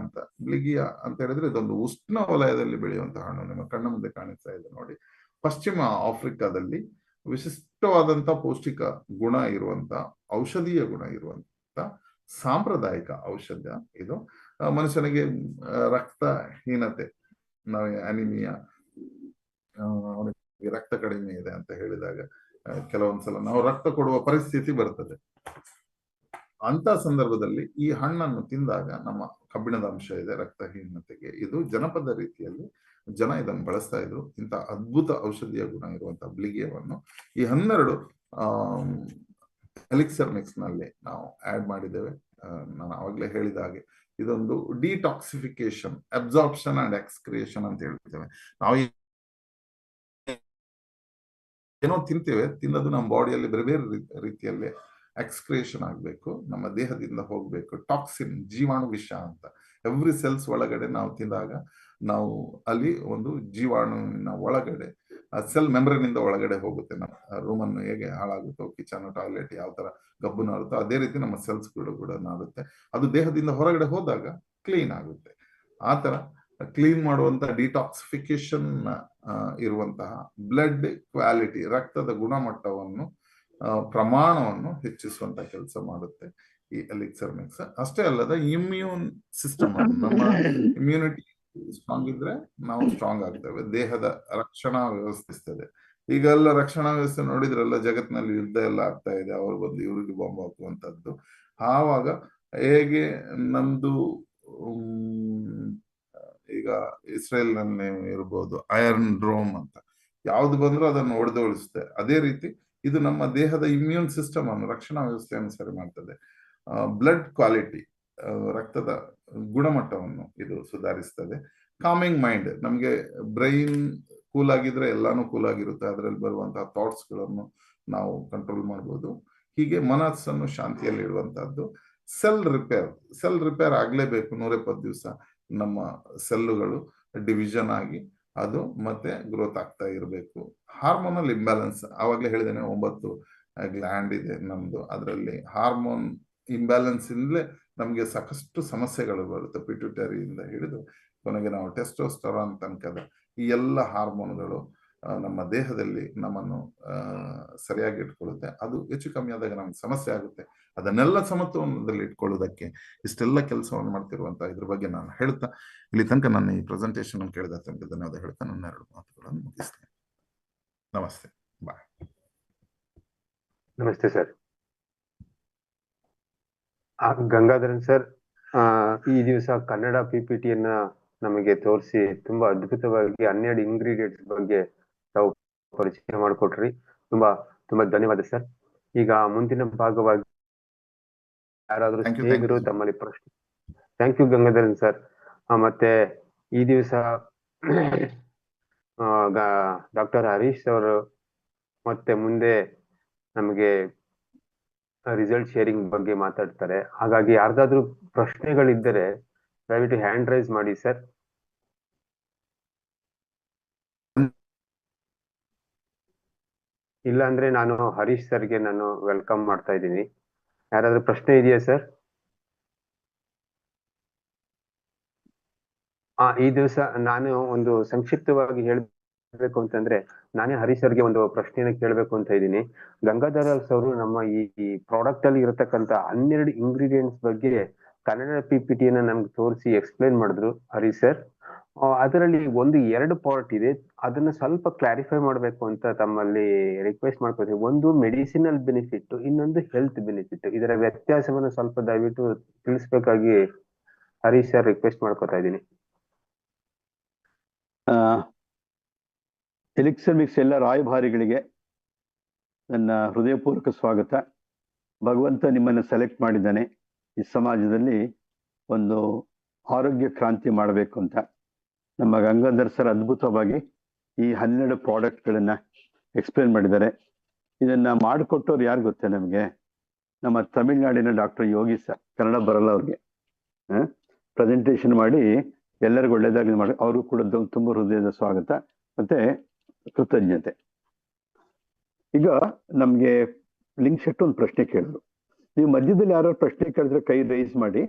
ಅಂತ ಹೇಳಿದ್ರೆ ಇದೊಂದು ಉಷ್ಣ ವಲಯದಲ್ಲಿ ಬೆಳೆಯುವಂತಹ ಹಣ್ಣು. ನಿಮ್ಮ ಕಣ್ಣ ಮುಂದೆ ಕಾಣಿಸ್ತಾ ಇದೆ ನೋಡಿ. ಪಶ್ಚಿಮ ಆಫ್ರಿಕಾದಲ್ಲಿ ವಿಶಿಷ್ಟವಾದಂತಹ ಪೌಷ್ಟಿಕ ಗುಣ ಇರುವಂತ, ಔಷಧೀಯ ಗುಣ ಇರುವಂತ ಸಾಂಪ್ರದಾಯಿಕ ಔಷಧ ಇದು. ಮನುಷ್ಯನಿಗೆ ರಕ್ತಹೀನತೆ, ನಾವು ಅನಿಮಿಯಾ, ಅವನಿಗೆ ರಕ್ತ ಕಡಿಮೆ ಇದೆ ಅಂತ ಹೇಳಿದಾಗ ಕೆಲವೊಂದ್ಸಲ ನಾವು ರಕ್ತ ಕೊಡುವ ಪರಿಸ್ಥಿತಿ ಬರ್ತದೆ. ಅಂತ ಸಂದರ್ಭದಲ್ಲಿ ಈ ಹಣ್ಣನ್ನು ತಿಂದಾಗ ನಮ್ಮ ಕಬ್ಬಿಣದ ಅಂಶ ಇದೆ, ರಕ್ತಹೀನತೆಗೆ ಇದು ಜನಪದ ರೀತಿಯಲ್ಲಿ ಜನ ಇದನ್ನು ಬಳಸ್ತಾ ಇದ್ರು. ಇಂಥ ಅದ್ಭುತ ಔಷಧೀಯ ಗುಣ ಇರುವಂತಹ ಬ್ಲಿಗಿಯವನ್ನು ಈ 12 ಎಲಿಕ್ಸರ್ ಮಿಕ್ಸ್ ನಲ್ಲಿ ನಾವು ಆಡ್ ಮಾಡಿದ್ದೇವೆ. ನಾನು ಆವಾಗಲೇ ಹೇಳಿದ ಹಾಗೆ ಇದೊಂದು ಡಿಟಾಕ್ಸಿಫಿಕೇಶನ್, ಅಬ್ಸಾರ್ಪ್ಷನ್ ಅಂಡ್ ಎಕ್ಸ್ಕ್ರಿಯೇಷನ್ ಅಂತ ಹೇಳ್ತೇವೆ. ನಾವು ಏನೋ ತಿಂತೇವೆ, ತಿನ್ನೋದು ನಮ್ಮ ಬಾಡಿಯಲ್ಲಿ ಬೇರೆ ಬೇರೆ ರೀತಿಯಲ್ಲಿ ಎಕ್ಸ್ಕ್ರಿಯೇಷನ್ ಆಗಬೇಕು, ನಮ್ಮ ದೇಹದಿಂದ ಹೋಗ್ಬೇಕು. ಟಾಕ್ಸಿನ್, ಜೀವಾಣು ವಿಷ ಅಂತ ಎವ್ರಿ ಸೆಲ್ಸ್ ಒಳಗಡೆ ನಾವು ತಿಂದಾಗ ನಾವು ಅಲ್ಲಿ ಒಂದು ಜೀವಾಣುವಿನ ಒಳಗಡೆ, ಸೆಲ್ ಮೆಂಬ್ರೇನ್ ಇಂದ ಒಳಗಡೆ ಹೋಗುತ್ತೆ. ನಮ್ಮ ರೂಮನ್ನು ಹೇಗೆ ಹಾಳಾಗುತ್ತೋ, ಕಿಚನ್, ಟಾಯ್ಲೆಟ್ ಯಾವ ತರ ಗಬ್ಬು ನಾರುತ್ತೋ ಅದೇ ರೀತಿ ನಮ್ಮ ಸೆಲ್ಸ್ ಕೂಡ ನಾರುತ್ತೆ. ಅದು ದೇಹದಿಂದ ಹೊರಗಡೆ ಹೋದಾಗ ಕ್ಲೀನ್ ಆಗುತ್ತೆ. ಆ ತರ ಕ್ಲೀನ್ ಮಾಡುವಂತ ಡಿಟಾಕ್ಸಿಫಿಕೇಶನ್ ಇರುವಂತಹ ಬ್ಲಡ್ ಕ್ವಾಲಿಟಿ, ರಕ್ತದ ಗುಣಮಟ್ಟವನ್ನು, ಪ್ರಮಾಣವನ್ನು ಹೆಚ್ಚಿಸುವಂತ ಕೆಲಸ ಮಾಡುತ್ತೆ ಈ ಎಲಿಕ್ಸರ್ ಮಿಕ್ಸ್. ಅಷ್ಟೇ ಅಲ್ಲದ ಇಮ್ಯೂನ್ ಸಿಸ್ಟಮ್, ನಮ್ಮ ಇಮ್ಯುನಿಟಿ ಸ್ಟ್ರಾಂಗ್ ಇದ್ರೆ ನಾವು ಸ್ಟ್ರಾಂಗ್ ಆಗ್ತೇವೆ, ದೇಹದ ರಕ್ಷಣಾ ವ್ಯವಸ್ಥಿಸ್ತದೆ. ಈಗೆಲ್ಲ ರಕ್ಷಣಾ ವ್ಯವಸ್ಥೆ ನೋಡಿದ್ರೆಲ್ಲ ಜಗತ್ತಿನಲ್ಲಿ ಯುದ್ಧ ಎಲ್ಲ ಆಗ್ತಾ ಇದೆ, ಅವ್ರು ಬಂದು ಇವ್ರಿಗೆ ಬಾಂಬ್ ಹಾಕುವಂಥದ್ದು. ಆವಾಗ ಹೇಗೆ ನಮ್ದು ಈಗ ಇಸ್ರೇಲ್ ನಲ್ಲಿ ಇರ್ಬೋದು ಐರನ್ ಡ್ರೋಮ್ ಅಂತ, ಯಾವ್ದು ಬಂದ್ರೂ ಅದನ್ನು ಒಡೆದೋಳಿಸುತ್ತೆ. ಅದೇ ರೀತಿ ಇದು ನಮ್ಮ ದೇಹದ ಇಮ್ಯೂನ್ ಸಿಸ್ಟಮ್ ಅನ್ನು, ರಕ್ಷಣಾ ವ್ಯವಸ್ಥೆಯನ್ನು ಸರಿ ಮಾಡ್ತದೆ. ಬ್ಲಡ್ ಕ್ವಾಲಿಟಿ, ರಕ್ತದ ಗುಣಮಟ್ಟವನ್ನು ಇದು ಸುಧಾರಿಸ್ತದೆ. Coming mind. ನಮಗೆ ಬ್ರೈನ್ ಕೂಲ್ ಆಗಿದ್ರೆ ಎಲ್ಲಾನು ಕೂಲ್ ಆಗಿರುತ್ತೆ. ಅದರಲ್ಲಿ ಬರುವಂತಹ ಥಾಟ್ಸ್ಗಳನ್ನು ನಾವು ಕಂಟ್ರೋಲ್ ಮಾಡ್ಬೋದು. ಹೀಗೆ ಮನಸ್ಸನ್ನು ಶಾಂತಿಯಲ್ಲಿ ಇಡುವಂತಹದ್ದು. Cell repair ಆಗ್ಲೇಬೇಕು. 120 ದಿವಸ ನಮ್ಮ ಸೆಲ್ಲುಗಳು ಡಿವಿಷನ್ ಆಗಿ ಅದು ಮತ್ತೆ ಗ್ರೋತ್ ಆಗ್ತಾ ಇರಬೇಕು. ಹಾರ್ಮೋನಲ್ ಇಂಬ್ಯಾಲೆನ್ಸ್, ಆವಾಗಲೇ ಹೇಳಿದ್ದೇನೆ 9 ಗ್ಲ್ಯಾಂಡ್ ಇದೆ ನಮ್ದು. ಅದರಲ್ಲಿ ಹಾರ್ಮೋನ್ ಇಂಬ್ಯಾಲೆನ್ಸ್ ಇಂದಲೇ ನಮಗೆ ಸಾಕಷ್ಟು ಸಮಸ್ಯೆಗಳು ಬರುತ್ತೆ. ಪಿಟ್ಯೂಟರಿಯಿಂದ ಹಿಡಿದು ಕೊನೆಗೆ ನಾವು ಟೆಸ್ಟೋಸ್ಟೆರಾನ್ ತನಕದ ಈ ಎಲ್ಲ ಹಾರ್ಮೋನ್ಗಳು ನಮ್ಮ ದೇಹದಲ್ಲಿ ನಮ್ಮನ್ನು ಸರಿಯಾಗಿ ಇಟ್ಕೊಳ್ಳುತ್ತೆ. ಅದು ಹೆಚ್ಚು ಕಮ್ಮಿ ಆದಾಗ ನಮ್ಗೆ ಸಮಸ್ಯೆ ಆಗುತ್ತೆ. ಅದನ್ನೆಲ್ಲ ಸಮತೋಲನದಲ್ಲಿ ಇಟ್ಕೊಳ್ಳೋದಕ್ಕೆ ಇಷ್ಟೆಲ್ಲ ಕೆಲಸವನ್ನು ಮಾಡ್ತಿರುವಂತ ಇದ್ರ ಬಗ್ಗೆ ನಾನು ಹೇಳ್ತಾ, ಇಲ್ಲಿ ತನಕ ನಾನು ಈ ಪ್ರೆಸೆಂಟೇಷನ್ ಕೇಳಿದ ತನಕ ಧನ್ಯವಾದ ಹೇಳ್ತಾ ನನ್ನ 2 ಮಾತುಗಳನ್ನು ಮುಗಿಸ್ತೇನೆ. ನಮಸ್ತೆ, ಬಾಯ್. ನಮಸ್ತೆ ಸರ್. ಗಂಗಾಧರನ್ ಸರ್ ಈ ದಿವಸ ಕನ್ನಡ PPTಯನ್ನ ನಮಗೆ ತೋರಿಸಿ ತುಂಬಾ ಅದ್ಭುತವಾಗಿ 12 ಇಂಗ್ರೀಡಿಯೆಂಟ್ಸ್ ಬಗ್ಗೆ ತಾವು ಪರಿಚಯ ಮಾಡಿಕೊಟ್ರಿ. ತುಂಬಾ ಧನ್ಯವಾದ ಸರ್. ಈಗ ಮುಂದಿನ ಭಾಗವಾಗಿ ಯಾರಾದ್ರೂ ಸ್ನೇಹಿತರು ತಮ್ಮಲ್ಲಿ ಪ್ರಶ್ನೆ. Thank you Gangadharan sir. ಮತ್ತೆ ಈ ದಿವಸ ಡಾಕ್ಟರ್ ಹರೀಶ್ ಅವರು ಮತ್ತೆ ಮುಂದೆ ನಮಗೆ ರಿಸಲ್ಟ್ ಶೇರಿಂಗ್ ಬಗ್ಗೆ ಮಾತಾಡ್ತಾರೆ. ಹಾಗಾಗಿ ಯಾರ್ದಾದ್ರೂ ಪ್ರಶ್ನೆಗಳಿದ್ದರೆ ದಯವಿಟ್ಟು ಹ್ಯಾಂಡ್ ರೈಸ್ ಮಾಡಿ ಸರ್. ಇಲ್ಲ ಅಂದ್ರೆ ನಾನು ಹರೀಶ್ ಸರ್ಗೆ ನಾನು ವೆಲ್ಕಮ್ ಮಾಡ್ತಾ ಇದ್ದೀನಿ. ಯಾರಾದ್ರೂ ಪ್ರಶ್ನೆ ಇದೆಯಾ ಸರ್? ಈ ದಿವಸ ನಾನು ಒಂದು ಸಂಕ್ಷಿಪ್ತವಾಗಿ ಹೇಳ್ಬೇಕು ಅಂತಂದ್ರೆ, ನಾನೇ ಹರೀಶ್ ಸರ್ಗೆ ಒಂದು ಪ್ರಶ್ನೆನ ಕೇಳಬೇಕು ಅಂತ ಇದ್ದೀನಿ. ಗಂಗಾಧರ ಅವರು ನಮ್ಮ ಈ ಪ್ರಾಡಕ್ಟ್ ಅಲ್ಲಿ ಇರತಕ್ಕಂತ 12 ಇಂಗ್ರೀಡಿಯೆಂಟ್ಸ್ ಬಗ್ಗೆ ಕನ್ನಡ PPTಯನ್ನ ನಮ್ಗೆ ತೋರಿಸಿ ಎಕ್ಸ್ಪ್ಲೈನ್ ಮಾಡಿದ್ರು ಹರೀಶ್ ಸರ್. ಅದರಲ್ಲಿ 2 ಪಾರ್ಟ್ ಇದೆ, ಅದನ್ನ ಸ್ವಲ್ಪ ಕ್ಲಾರಿಫೈ ಮಾಡ್ಬೇಕು ಅಂತ ತಮ್ಮಲ್ಲಿ ರಿಕ್ವೆಸ್ಟ್ ಮಾಡ್ಕೊತೀವಿ. ಒಂದು ಮೆಡಿಸಿನಲ್ ಬೆನಿಫಿಟ್, ಇನ್ನೊಂದು ಹೆಲ್ತ್ ಬೆನಿಫಿಟ್. ಇದರ ವ್ಯತ್ಯಾಸವನ್ನು ಸ್ವಲ್ಪ ದಯವಿಟ್ಟು ತಿಳಿಸ್ಬೇಕಾಗಿ ಹರೀಶ್ ಸರ್ ರಿಕ್ವೆಸ್ಟ್ ಮಾಡ್ಕೊತಾ ಇದ್ದೀನಿ. ಎಲಿಕ್ಸರ್ ಮಿಕ್ಸ್ ಎಲ್ಲ ರಾಯಭಾರಿಗಳಿಗೆ ನನ್ನ ಹೃದಯಪೂರ್ವಕ ಸ್ವಾಗತ. ಭಗವಂತ ನಿಮ್ಮನ್ನು ಸೆಲೆಕ್ಟ್ ಮಾಡಿದ್ದಾನೆ ಈ ಸಮಾಜದಲ್ಲಿ ಒಂದು ಆರೋಗ್ಯ ಕ್ರಾಂತಿ ಮಾಡಬೇಕು ಅಂತ. ನಮ್ಮ ಗಂಗಾಧರ್ ಸರ್ ಅದ್ಭುತವಾಗಿ ಈ 12 ಪ್ರಾಡಕ್ಟ್ಗಳನ್ನ ಎಕ್ಸ್ಪ್ಲೇನ್ ಮಾಡಿದ್ದಾರೆ. ಇದನ್ನ ಮಾಡಿಕೊಟ್ಟವ್ರು ಯಾರು ಗೊತ್ತೇ ನಮಗೆ? ನಮ್ಮ ತಮಿಳ್ನಾಡಿನ ಡಾಕ್ಟರ್ ಯೋಗಿ ಸರ್. ಕನ್ನಡ ಬರಲ್ಲ ಅವ್ರಿಗೆ. ಪ್ರೆಸೆಂಟೇಷನ್ ಮಾಡಿ ಎಲ್ಲರಿಗೂ ಒಳ್ಳೇದಾಗಿ ಮಾಡಿ, ಅವರು ಕೂಡ ತುಂಬ ಹೃದಯದ ಸ್ವಾಗತ ಮತ್ತೆ ಕೃತಜ್ಞತೆ. ಈಗ ನಮ್ಗೆ ಲಿಂಕ್ ಶೆಟ್ಟಿ ಒಂದು ಪ್ರಶ್ನೆ ಕೇಳಿದ್ರು. ನೀವು ಮಧ್ಯದಲ್ಲಿ ಯಾರು ಪ್ರಶ್ನೆ ಕೇಳಿದ್ರೆ ಕೈ ರೈಸ್ ಮಾಡಿ.